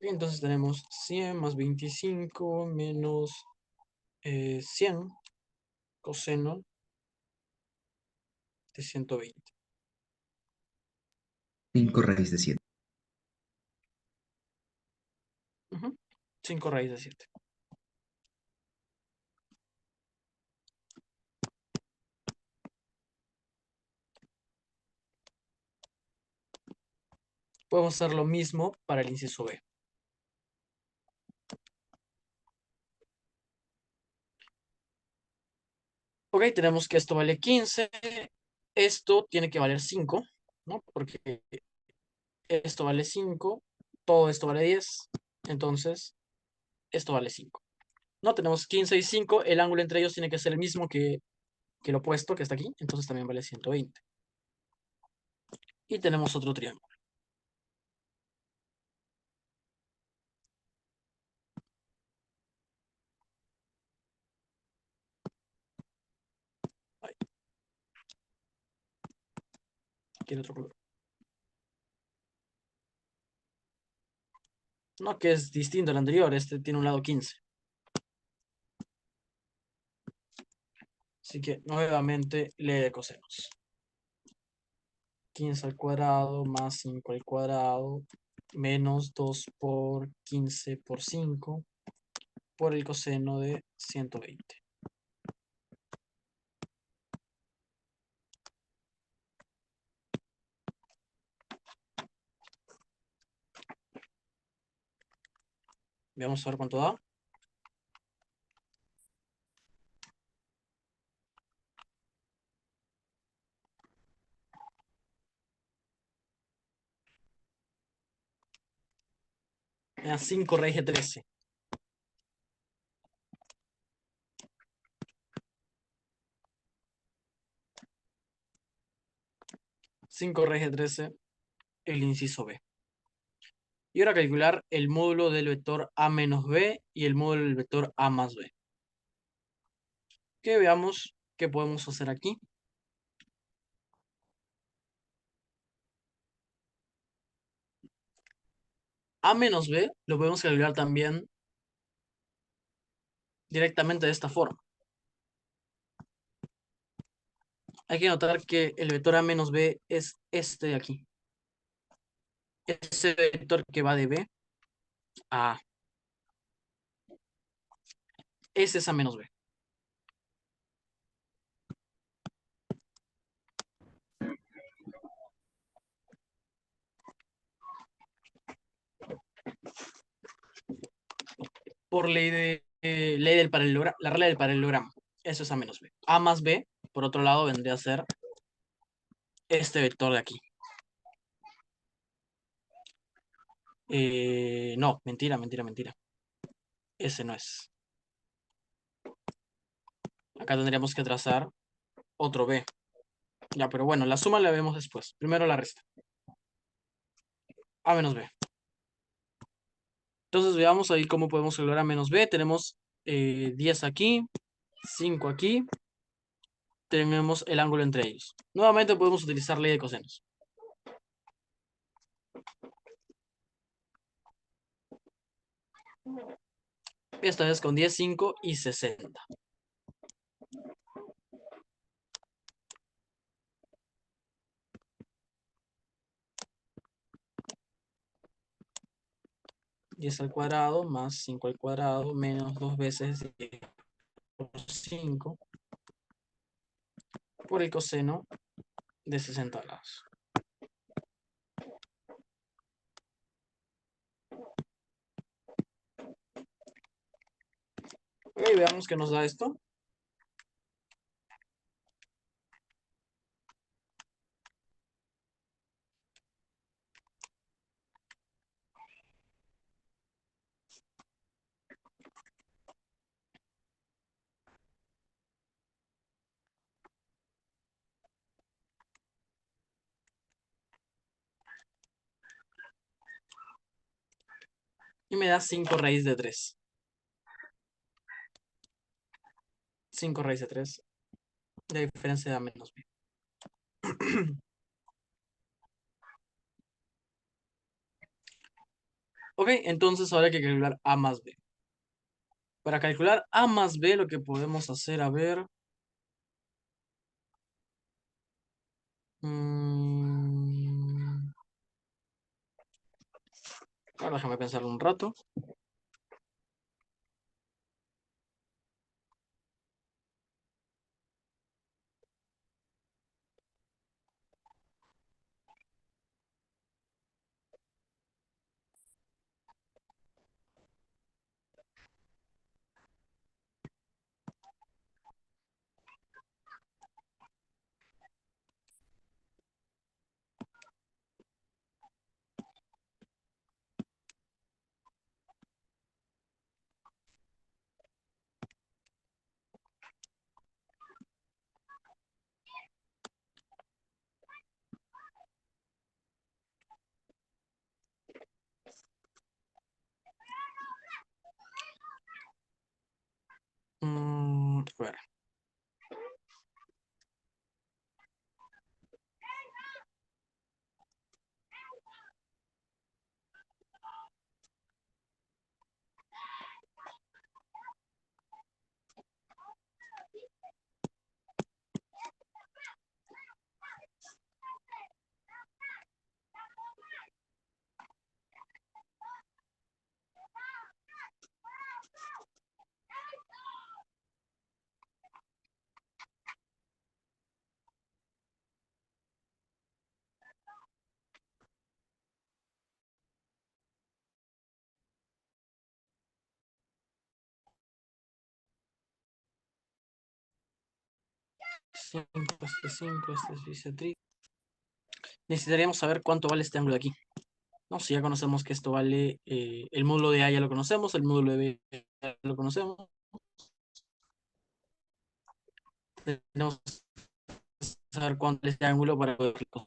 Y entonces tenemos 100 más 25 menos 100 coseno de 120. 5 raíz de 7. 5 raíz de 7. Podemos hacer lo mismo para el inciso B. Ok, tenemos que esto vale 15. Esto tiene que valer 5, ¿no? Porque esto vale 5, todo esto vale 10, entonces esto vale 5. No, tenemos 15 y 5, el ángulo entre ellos tiene que ser el mismo que el opuesto que está aquí, entonces también vale 120. Y tenemos otro triángulo. Ahí, aquí hay otro color. No, que es distinto al anterior, este tiene un lado 15. Así que nuevamente ley de cosenos. 15 al cuadrado más 5 al cuadrado menos 2 por 15 por 5 por el coseno de 120. Vamos a ver cuánto da. Me da 5 raíz de 13. 5 raíz de 13, el inciso B. Y ahora calcular el módulo del vector A menos B y el módulo del vector A más B. Que veamos qué podemos hacer aquí. A menos B lo podemos calcular también directamente de esta forma. Hay que notar que el vector A menos B es este de aquí. Ese vector que va de B a A. Ese es A menos B. por ley del paralelogramo, la regla del paralelogramo. Eso es A menos B. A más B, por otro lado, vendría a ser este vector de aquí. No, mentira, mentira, mentira. Ese no es. Acá tendríamos que trazar otro B. Ya, pero bueno, la suma la vemos después. Primero la resta. A menos B. Entonces veamos ahí cómo podemos calcular A menos B. Tenemos 10 aquí, 5 aquí. Tenemos el ángulo entre ellos. Nuevamente podemos utilizar ley de cosenos. Esta vez con 10, 5 y 60. Diez al cuadrado más 5 al cuadrado menos 2 veces 10 por 5 por el coseno de 60 grados. Ok, veamos qué nos da esto. Y me da 5 raíz de 3. 5 raíz de 3. La diferencia de A menos B. Ok, entonces ahora hay que calcular A más B. Para calcular A más B lo que podemos hacer, a ver... Ahora déjame pensar un rato. A ver. Este 5, este es bisectriz. Necesitaríamos saber cuánto vale este ángulo de aquí. No, si ya conocemos que esto vale, el módulo de A ya lo conocemos, el módulo de B ya lo conocemos. Tenemos que saber cuánto es este ángulo para poder verlo.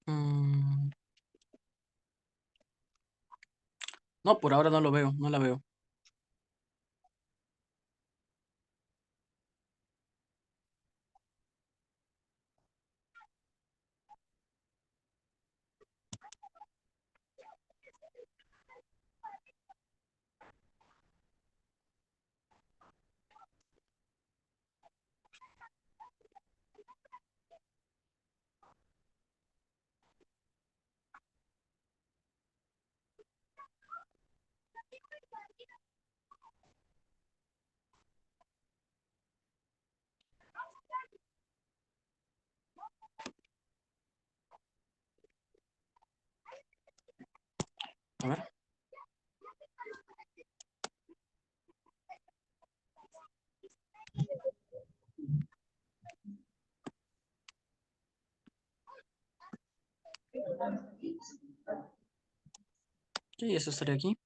Mm, no, por ahora no lo veo, no la veo. A ver. Ok, eso estaría aquí.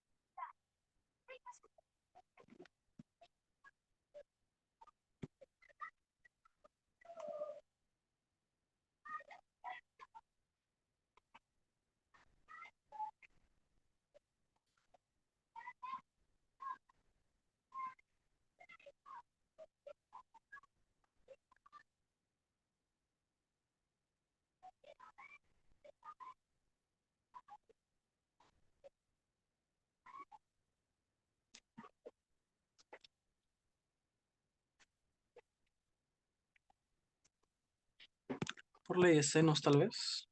Por ley de senos, tal vez.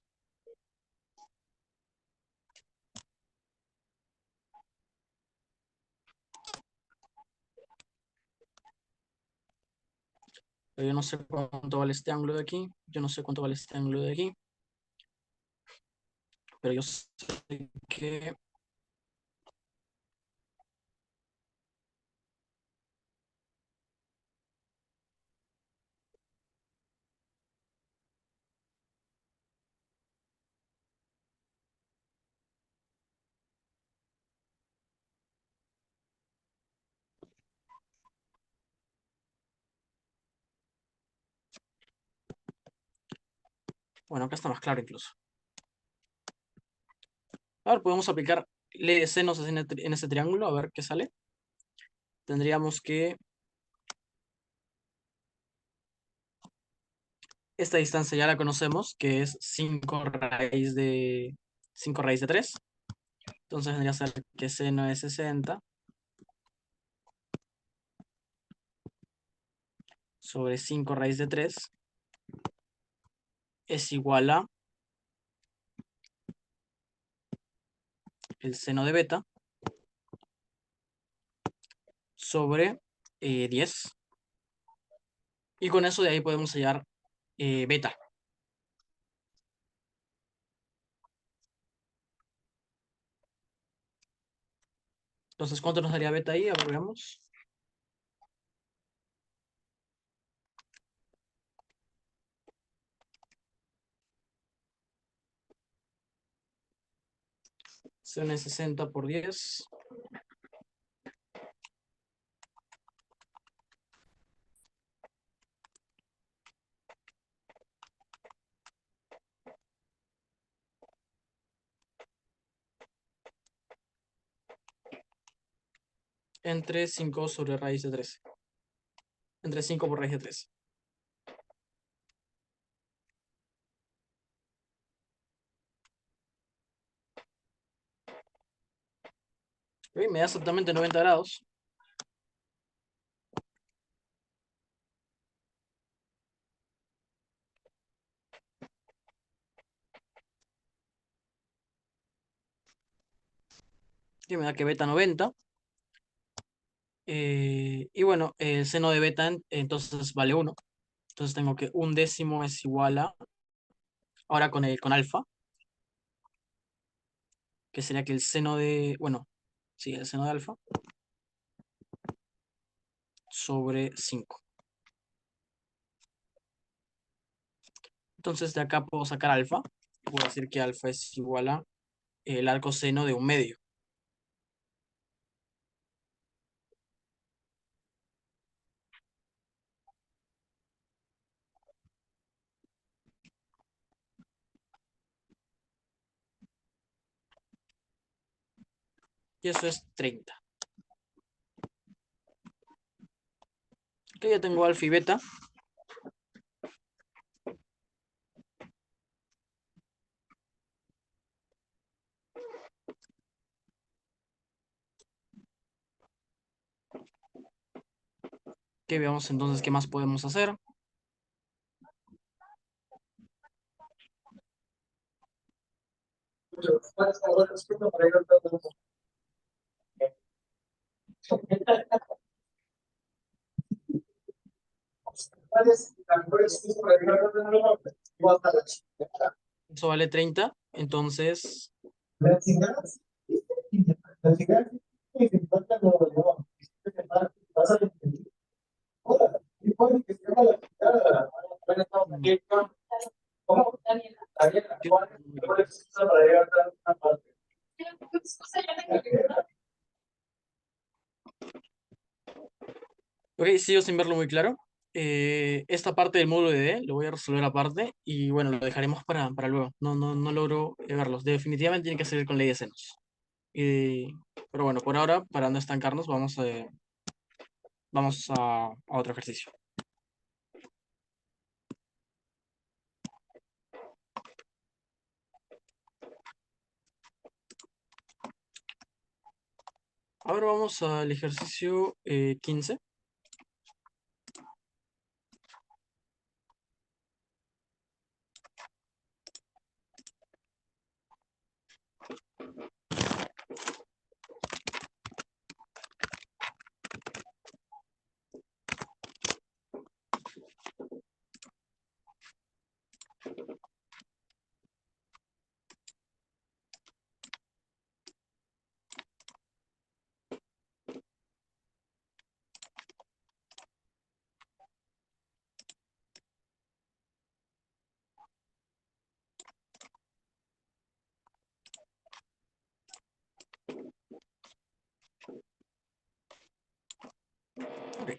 Pero yo no sé cuánto vale este ángulo de aquí. Yo no sé cuánto vale este ángulo de aquí. Pero yo sé que... Bueno, acá está más claro incluso. A ver, podemos aplicar ley de senos en ese triángulo, a ver qué sale. Tendríamos que... Esta distancia ya la conocemos, que es 5 raíz de 3. Entonces vendría a ser que seno de 60 sobre 5 raíz de 3 es igual a el seno de beta sobre 10. Y con eso de ahí podemos hallar beta. Entonces, ¿cuánto nos daría beta ahí? A ver, veamos. Seno de 60 por 10. Entre 5 sobre raíz de 13. Entre 5 por raíz de 13. Ok, me da exactamente 90 grados. Que me da que beta 90. Y bueno, el seno de beta entonces vale 1. Entonces tengo que 1/10 es igual a, ahora con alfa, que sería que el seno de, bueno, sí, el seno de alfa sobre 5. Entonces de acá puedo sacar alfa. Puedo decir que alfa es igual a el arco seno de 1/2. Y eso es 30. Ok, ya tengo alfa y beta. Que veamos entonces qué más podemos hacer. Eso vale 30. Entonces Mm, sí, muy claro. Ok, sigo sin verlo muy claro. Esta parte del módulo de D lo voy a resolver aparte y bueno, lo dejaremos para luego. No logro verlos. Definitivamente tiene que seguir con ley de senos. Y- pero bueno, por ahora, para no estancarnos, vamos a otro ejercicio. Ahora vamos al ejercicio 15. Ok,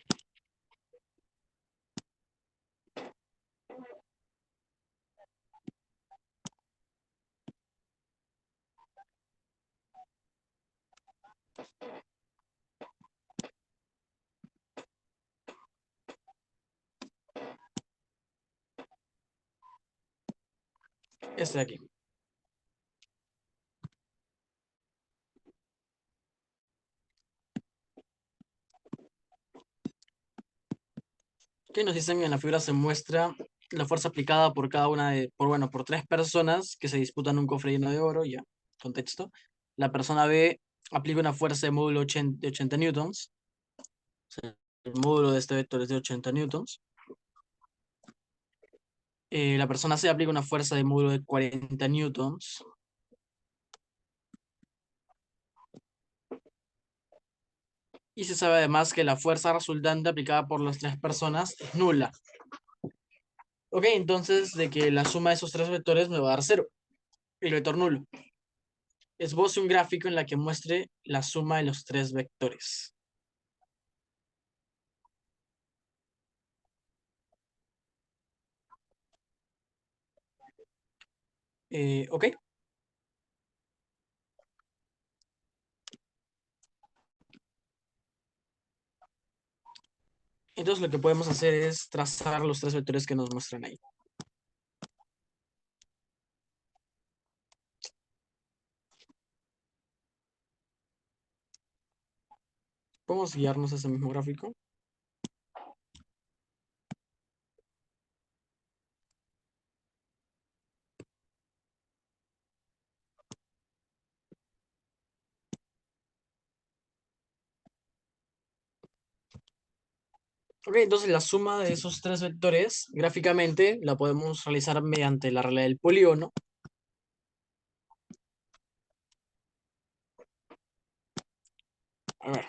este de aquí. Que nos dicen que en la figura se muestra la fuerza aplicada por cada una por tres personas que se disputan un cofre lleno de oro, ya, contexto. La persona B aplica una fuerza de módulo de 80 newtons. El módulo de este vector es de 80 newtons. La persona C aplica una fuerza de módulo de 40 newtons. Y se sabe además que la fuerza resultante aplicada por las tres personas es nula. Ok, entonces de que la suma de esos tres vectores me va a dar cero, el vector nulo. Esboce un gráfico en la que muestre la suma de los tres vectores. Ok, entonces lo que podemos hacer es trazar los tres vectores que nos muestran ahí. Podemos guiarnos a ese mismo gráfico. Ok, entonces la suma de esos tres vectores, gráficamente, la podemos realizar mediante la regla del polígono. A ver,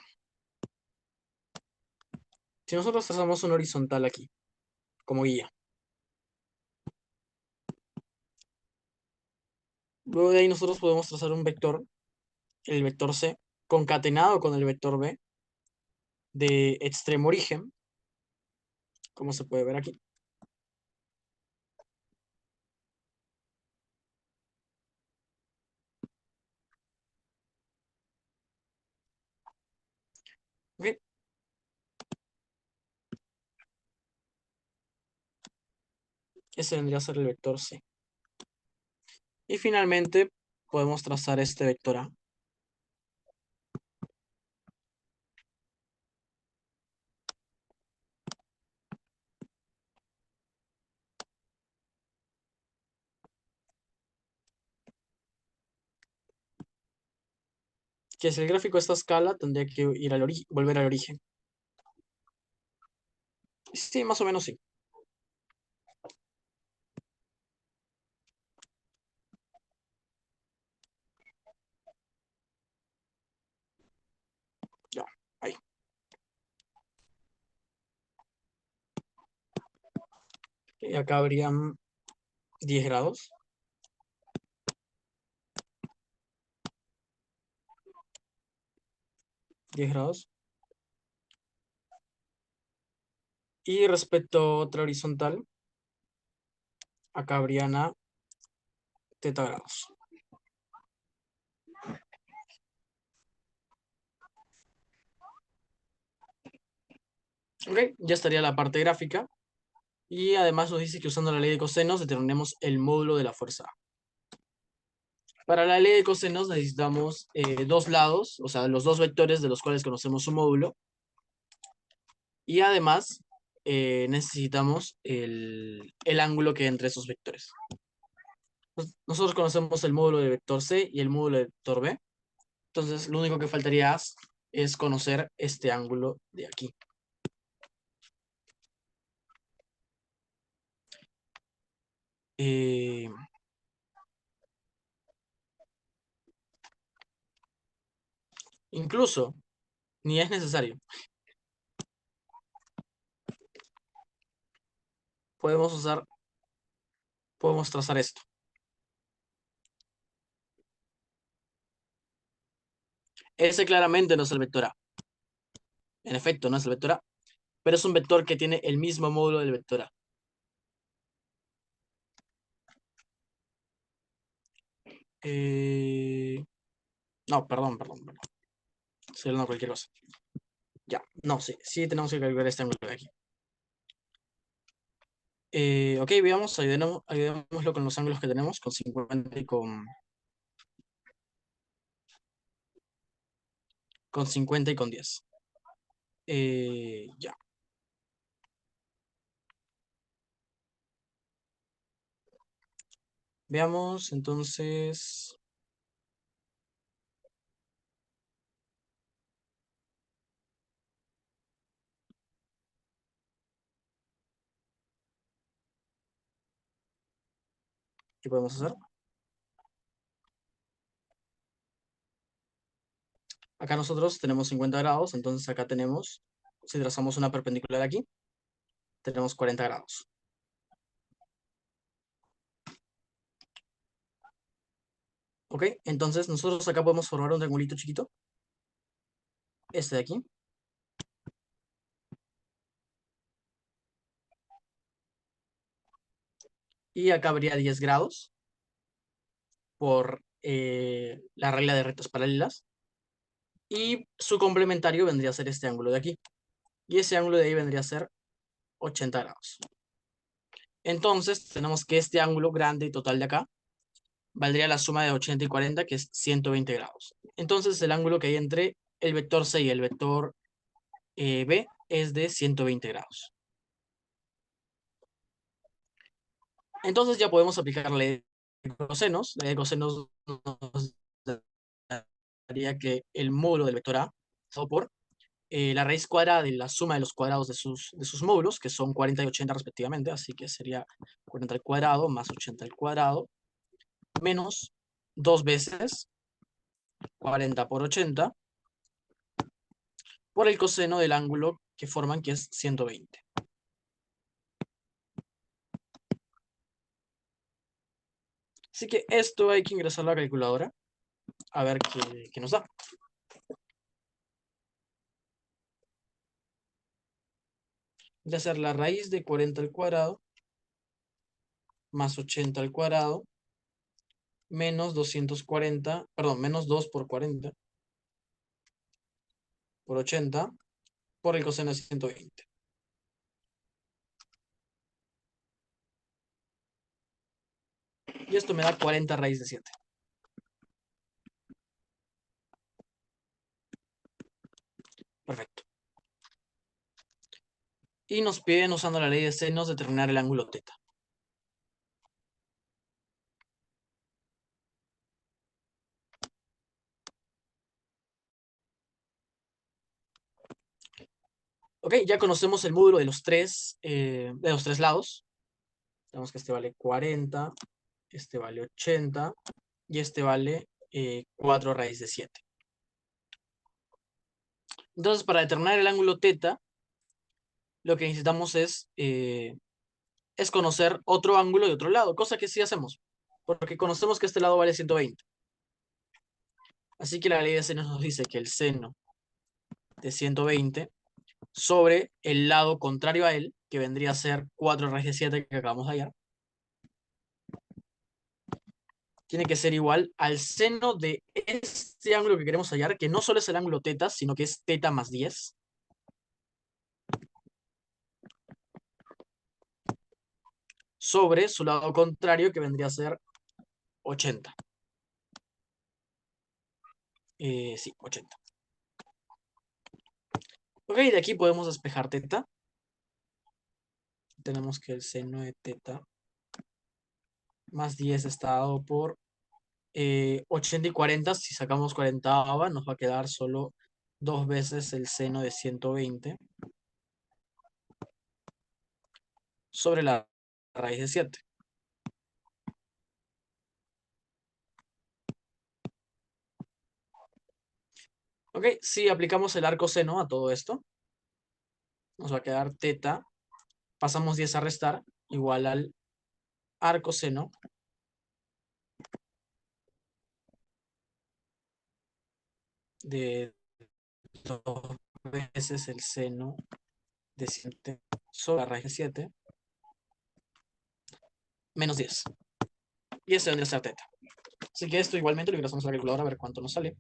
si nosotros trazamos un horizontal aquí, como guía, luego de ahí nosotros podemos trazar un vector, el vector C, concatenado con el vector B, de extremo origen, como se puede ver aquí. Ok, ese vendría a ser el vector C. Y finalmente podemos trazar este vector A, que si el gráfico de esta escala tendría que ir volver al origen. Sí, más o menos sí. Ahí. Y acá habrían 10 grados. 10 grados. Y respecto a otra horizontal, acá habrían a teta grados. Ok, ya estaría la parte gráfica. Y además nos dice que usando la ley de cosenos determinemos el módulo de la fuerza A. Para la ley de cosenos necesitamos dos lados, o sea, los dos vectores de los cuales conocemos su módulo. Y además necesitamos el ángulo que hay entre esos vectores. Nosotros conocemos el módulo del vector C y el módulo del vector B. Entonces, lo único que faltaría es conocer este ángulo de aquí. Incluso, ni es necesario. Podemos trazar esto. Ese claramente no es el vector A. En efecto, no es el vector A, pero es un vector que tiene el mismo módulo del vector A. No, perdón. Estoy hablando de cualquier cosa. Ya, no, sí tenemos que calcular este ángulo de aquí. Ok, veamos, ayudémoslo con los ángulos que tenemos, con 50 y con 50 y con 10. Ya. Veamos, entonces. ¿Qué podemos hacer? Acá nosotros tenemos 50 grados, entonces acá tenemos, si trazamos una perpendicular aquí, tenemos 40 grados. Ok, entonces nosotros acá podemos formar un triangulito chiquito. Este de aquí. Y acá habría 10 grados por la regla de rectas paralelas. Y su complementario vendría a ser este ángulo de aquí. Y ese ángulo de ahí vendría a ser 80 grados. Entonces tenemos que este ángulo grande y total de acá valdría la suma de 80 y 40, que es 120 grados. Entonces el ángulo que hay entre el vector C y el vector B es de 120 grados. Entonces ya podemos aplicar la ley de cosenos. La ley de cosenos nos daría que el módulo del vector A es por la raíz cuadrada de la suma de los cuadrados de sus módulos, que son 40 y 80 respectivamente, así que sería 40 al cuadrado más 80 al cuadrado, menos 2 veces 40 por 80, por el coseno del ángulo que forman, que es 120. Así que esto hay que ingresarlo a la calculadora, a ver qué nos da. De hacer la raíz de 40 al cuadrado, más 80 al cuadrado, menos 240, perdón, menos 2 por 40, por 80, por el coseno de 120. Y esto me da 40 raíz de 7. Perfecto. Y nos piden, usando la ley de senos, determinar el ángulo teta. Ok, ya conocemos el módulo de los tres lados. Tenemos que este vale 40, este vale 80 y este vale 4 raíz de 7. Entonces, para determinar el ángulo teta, lo que necesitamos es conocer otro ángulo de otro lado, cosa que sí hacemos, porque conocemos que este lado vale 120. Así que la ley de seno nos dice que el seno de 120 sobre el lado contrario a él, que vendría a ser 4 raíz de 7 que acabamos de hallar, tiene que ser igual al seno de este ángulo que queremos hallar, que no solo es el ángulo teta, sino que es teta más 10, sobre su lado contrario, que vendría a ser 80. Sí, 80. Ok, de aquí podemos despejar teta. Tenemos que el seno de teta más 10 está dado por 80 y 40. Si sacamos 40, nos va a quedar solo 2 veces el seno de 120 sobre la raíz de 7. Ok, si aplicamos el arco seno a todo esto, nos va a quedar teta, pasamos 10 a restar, igual al arco seno de 2 veces el seno de 7 sobre la raíz de 7, menos 10. Y este vendría a ser teta. Así que esto igualmente lo ingresamos a la calculadora a ver cuánto nos sale.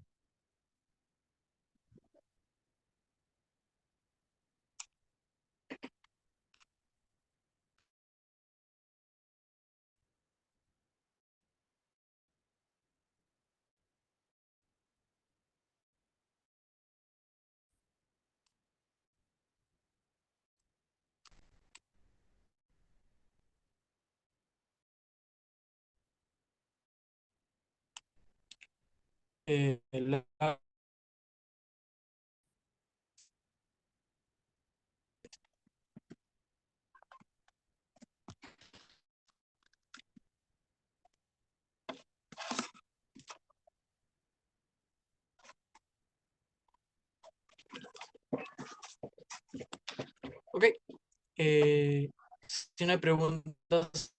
La Ok, si no hay preguntas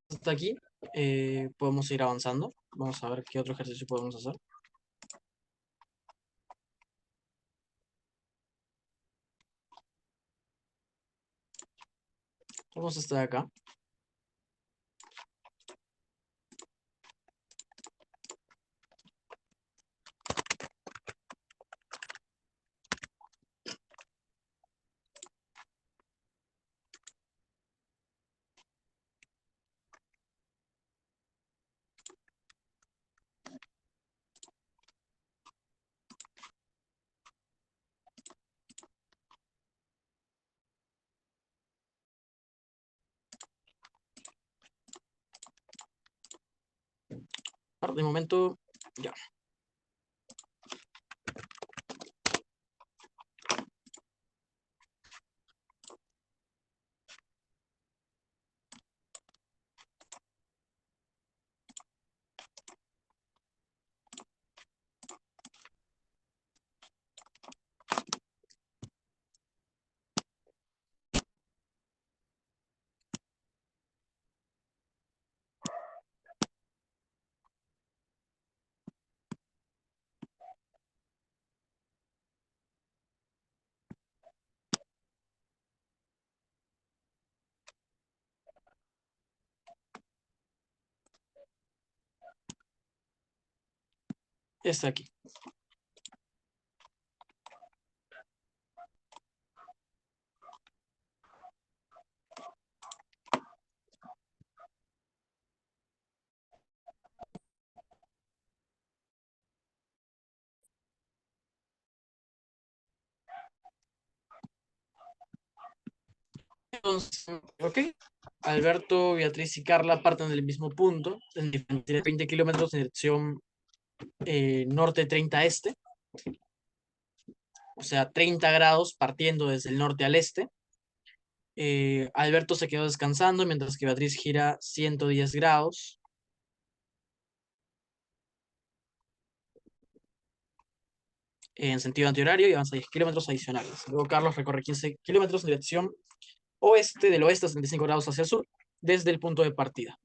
hasta aquí, podemos ir avanzando. Vamos a ver qué otro ejercicio podemos hacer. Vamos a estar acá. De momento, ya. Está aquí. Entonces, ok. Alberto, Beatriz y Carla parten del mismo punto, en 20 kilómetros en dirección norte 30 este. O sea, 30 grados partiendo desde el norte al este. Alberto se quedó descansando mientras que Beatriz gira 110 grados. en sentido antihorario y avanza 10 kilómetros adicionales. Luego Carlos recorre 15 kilómetros en dirección oeste, del oeste a 75 grados hacia el sur, desde el punto de partida.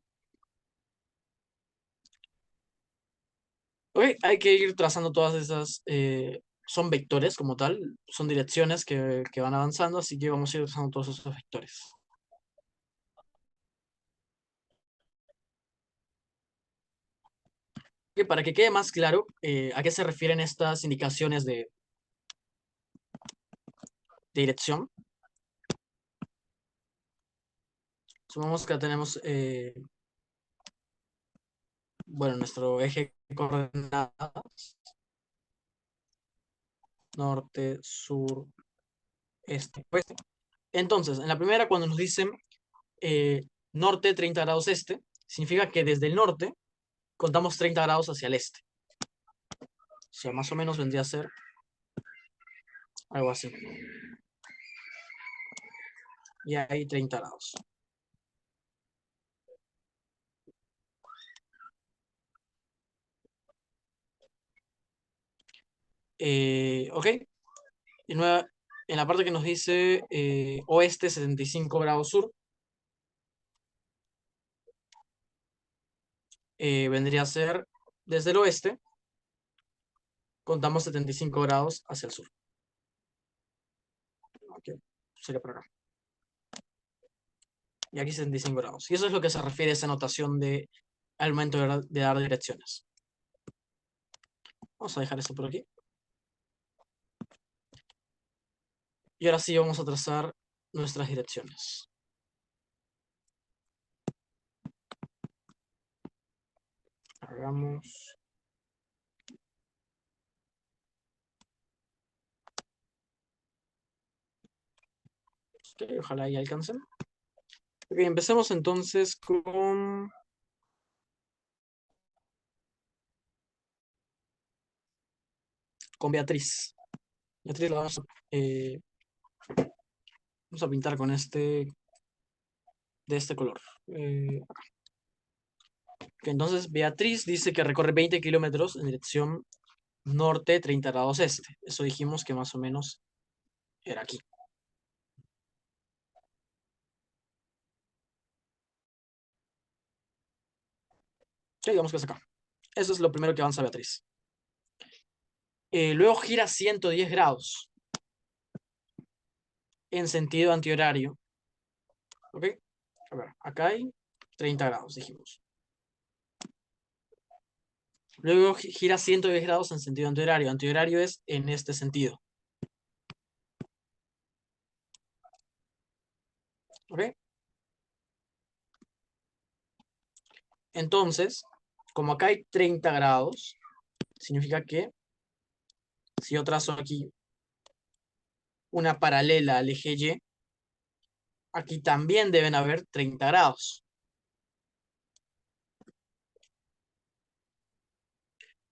Ok, hay que ir trazando todas esas, son vectores como tal, son direcciones que van avanzando, así que vamos a ir trazando todos esos vectores. Ok, para que quede más claro a qué se refieren estas indicaciones de dirección, supongamos que tenemos, bueno, nuestro eje de coordenadas, norte, sur, este, oeste. Entonces, en la primera, cuando nos dicen norte 30 grados este, significa que desde el norte contamos 30 grados hacia el este. O sea, más o menos vendría a ser algo así. Y ahí 30 grados. Ok. Y en la parte que nos dice oeste 75 grados sur, vendría a ser desde el oeste, contamos 75 grados hacia el sur. Ok, sería por acá. Y aquí 75 grados. Y eso es lo que se refiere a esa notación de al momento de dar direcciones. Vamos a dejar esto por aquí. Y ahora sí vamos a trazar nuestras direcciones. Hagamos. Ok, ojalá ahí alcancen. Ok, empecemos entonces con Beatriz. Beatriz la vamos a pintar con de este color. Que entonces Beatriz dice que recorre 20 kilómetros en dirección norte, 30 grados este. Eso dijimos que más o menos era aquí. Sí, digamos que es acá. Eso es lo primero que avanza Beatriz. Luego gira 110 grados en sentido antihorario. ¿Ok? A ver, acá hay 30 grados, dijimos. Luego gira 110 grados en sentido antihorario. Antihorario es en este sentido. ¿Ok? Entonces, como acá hay 30 grados, significa que si yo trazo aquí una paralela al eje Y, aquí también deben haber 30 grados.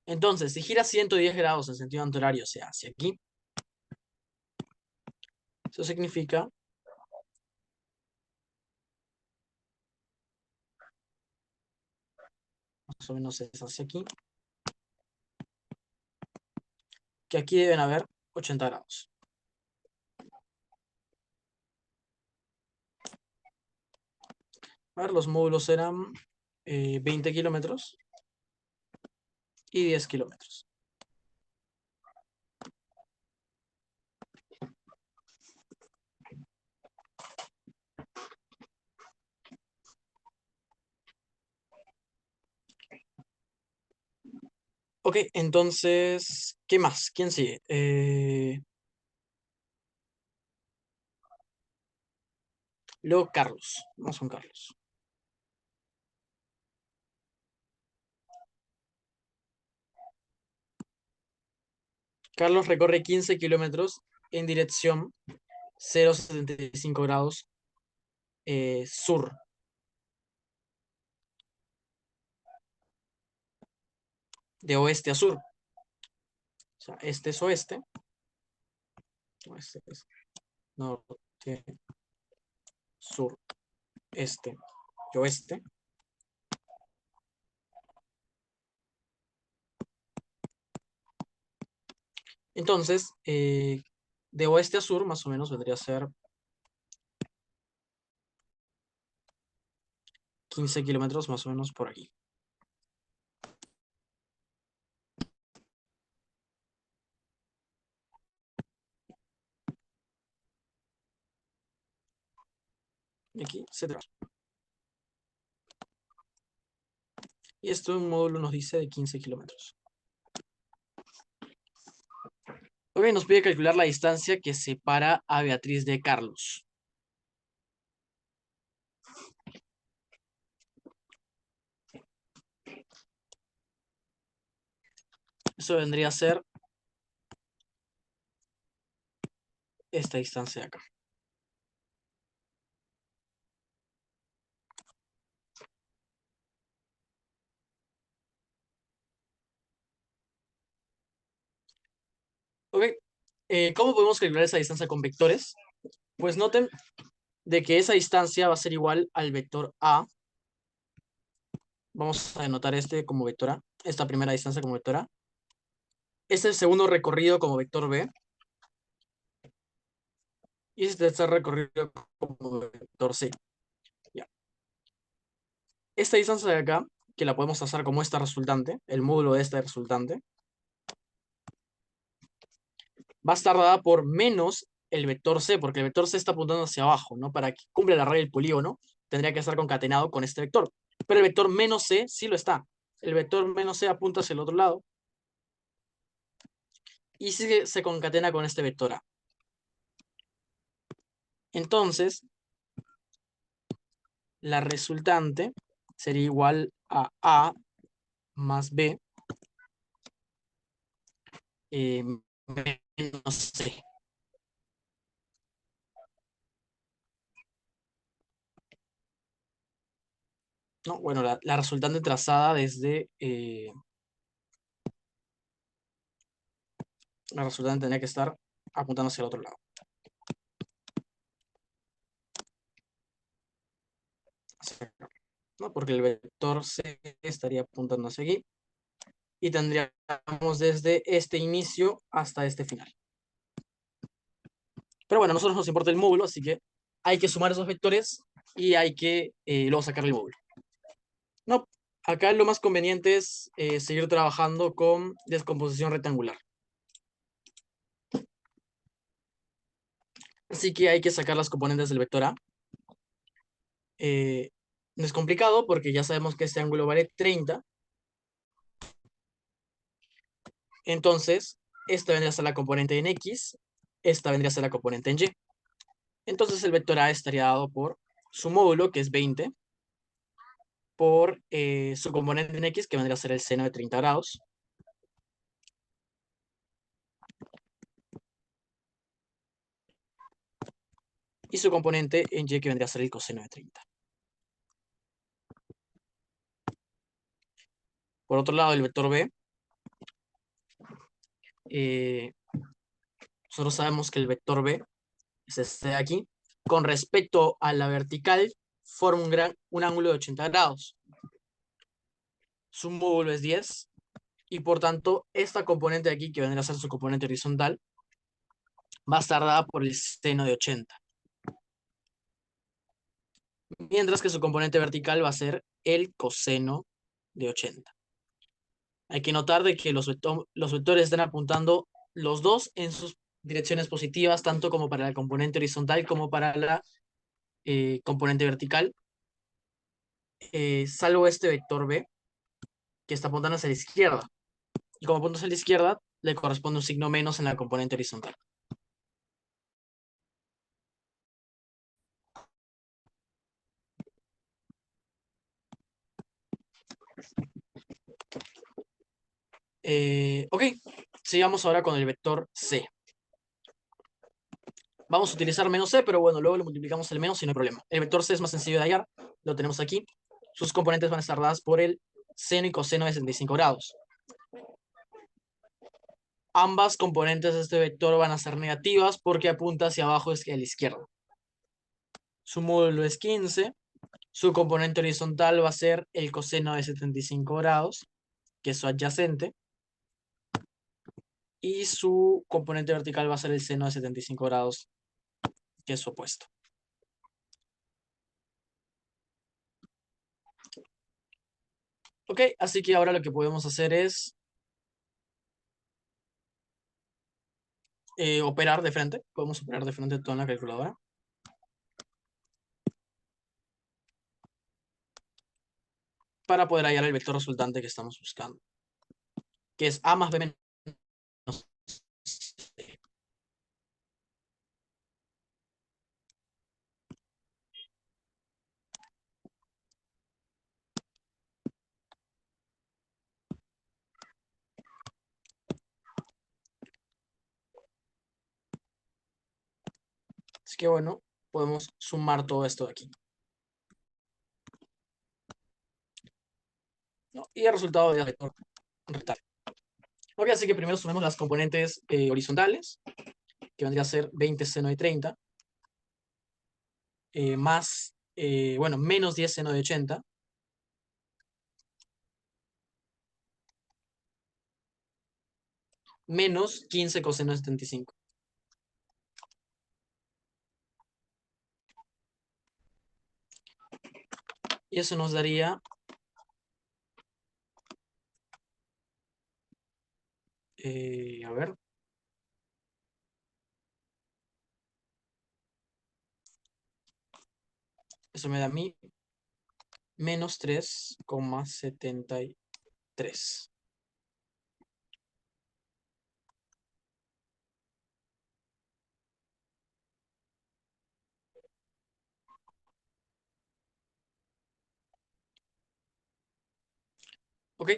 Entonces, si gira 110 grados en sentido antihorario, o sea, hacia aquí, eso significa más o menos es hacia aquí, que aquí deben haber 80 grados. A ver, los módulos eran 20 kilómetros y 10 kilómetros. Ok, entonces, ¿qué más? ¿Quién sigue? Luego Carlos. Vamos con Carlos. Carlos recorre 15 kilómetros en dirección 0,75 grados sur. De oeste a sur. O sea, este es oeste. Oeste es norte, sur, este y oeste. Entonces, de oeste a sur, más o menos, vendría a ser 15 kilómetros, más o menos, por aquí. Y aquí se te va. Y esto en módulo nos dice de 15 kilómetros. Ok, nos pide calcular la distancia que separa a Beatriz de Carlos. Eso vendría a ser esta distancia de acá. Ok, ¿cómo podemos calcular esa distancia con vectores? Pues noten de que esa distancia va a ser igual al vector A. Vamos a denotar este como vector A, esta primera distancia como vector A. Este es el segundo recorrido como vector B. Y este tercer recorrido como vector C. Ya. Esta distancia de acá, que la podemos trazar como esta resultante, el módulo de esta resultante, va a estar dada por menos el vector C, porque el vector C está apuntando hacia abajo, ¿no? Para que cumpla la regla del polígono, tendría que estar concatenado con este vector. Pero el vector menos C sí lo está. El vector menos C apunta hacia el otro lado. Y sí se concatena con este vector A. Entonces, la resultante sería igual a A más B menos C. No, bueno, la resultante trazada desde... la resultante tendría que estar apuntando hacia el otro lado. Hacia acá, ¿no? Porque el vector C estaría apuntando hacia aquí. Y tendríamos desde este inicio hasta este final. Pero bueno, a nosotros nos importa el módulo, así que hay que sumar esos vectores y hay que luego sacar el módulo. No, acá lo más conveniente es seguir trabajando con descomposición rectangular. Así que hay que sacar las componentes del vector A. No es complicado porque ya sabemos que este ángulo vale 30. Entonces, esta vendría a ser la componente en X, esta vendría a ser la componente en Y. Entonces el vector A estaría dado por su módulo, que es 20, por su componente en X, que vendría a ser el seno de 30 grados, y su componente en Y, que vendría a ser el coseno de 30. Por otro lado, el vector B, nosotros sabemos que el vector B es este de aquí. Con respecto a la vertical, forma un ángulo de 80 grados. Su módulo es 10, y por tanto, esta componente de aquí, que vendría a ser su componente horizontal, va a estar dada por el seno de 80. Mientras que su componente vertical va a ser el coseno de 80. Hay que notar de que los vectores están apuntando los dos en sus direcciones positivas, tanto como para la componente horizontal como para la componente vertical, salvo este vector B, que está apuntando hacia la izquierda. Y como apunta hacia la izquierda, le corresponde un signo menos en la componente horizontal. Ok, sigamos ahora con el vector C. Vamos a utilizar menos C, pero bueno, luego le multiplicamos el menos y no hay problema. El vector C es más sencillo de hallar, lo tenemos aquí. Sus componentes van a estar dadas por el seno y coseno de 65 grados. Ambas componentes de este vector van a ser negativas porque apunta hacia abajo hacia la izquierda. Su módulo es 15. Su componente horizontal va a ser el coseno de 75 grados, que es su adyacente. y su componente vertical va a ser el seno de 75 grados, que es su opuesto. Ok, así que ahora lo que podemos hacer es operar de frente. Podemos operar de frente toda la calculadora para poder hallar el vector resultante que estamos buscando, que es A más B menos C. Así que bueno, podemos sumar todo esto de aquí, ¿no? Y el resultado del vector rectal. Ok, así que primero sumemos las componentes horizontales, que vendría a ser 20 seno de 30, más, bueno, menos 10 seno de 80, menos 15 coseno de 75. Y eso nos daría, a ver, eso me da a mí menos 3,73. Ok,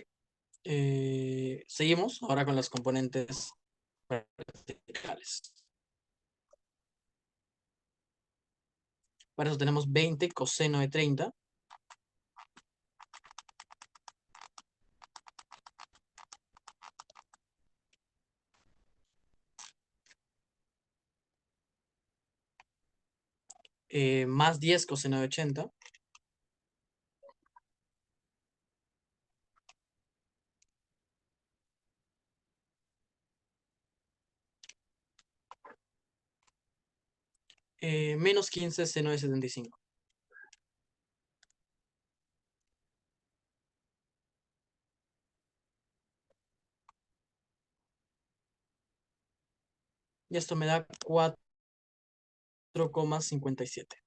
seguimos ahora con las componentes verticales. Para eso tenemos 20 coseno de 30, más 10 coseno de 80, menos 15 seno de 75. Y esto me da 4,57.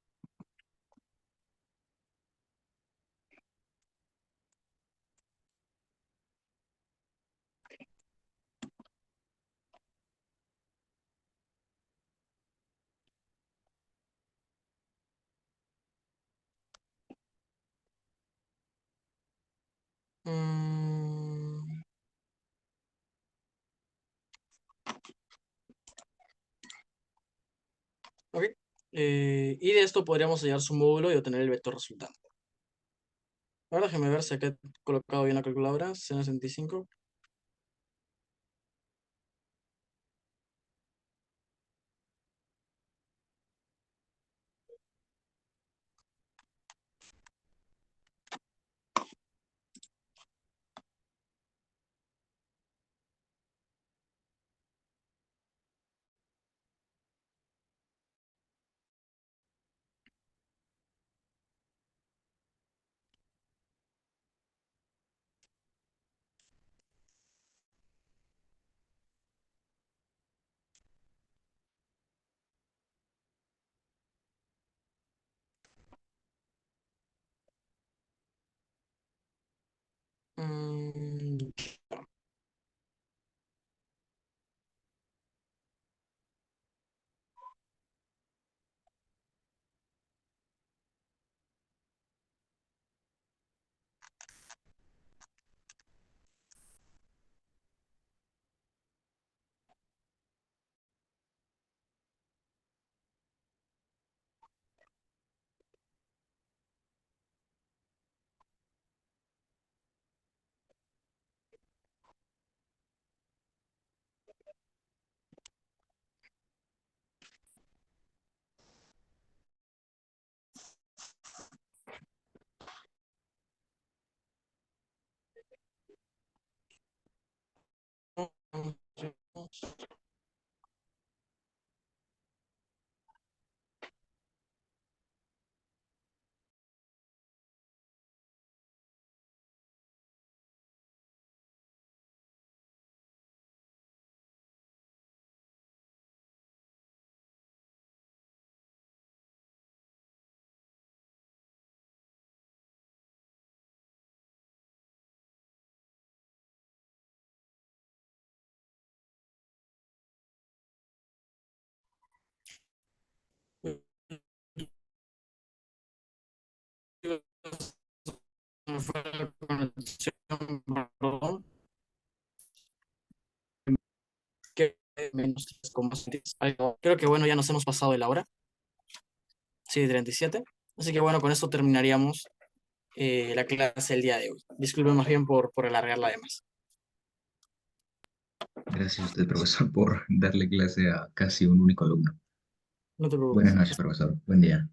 Mm, ok. Y de esto podríamos hallar su módulo y obtener el vector resultante. Ahora déjeme ver si acá he colocado bien la calculadora. Seno de 65. me fue la conexión, perdón, que menos 3,6. Creo que bueno, ya nos hemos pasado de la hora, sí, 37. Así que bueno, con esto terminaríamos la clase el día de hoy. Disculpen más bien por alargarla de más. Gracias a usted, profesor, por darle clase a casi un único alumno. No te Buenas preocupes. noches, profesor. Buen día.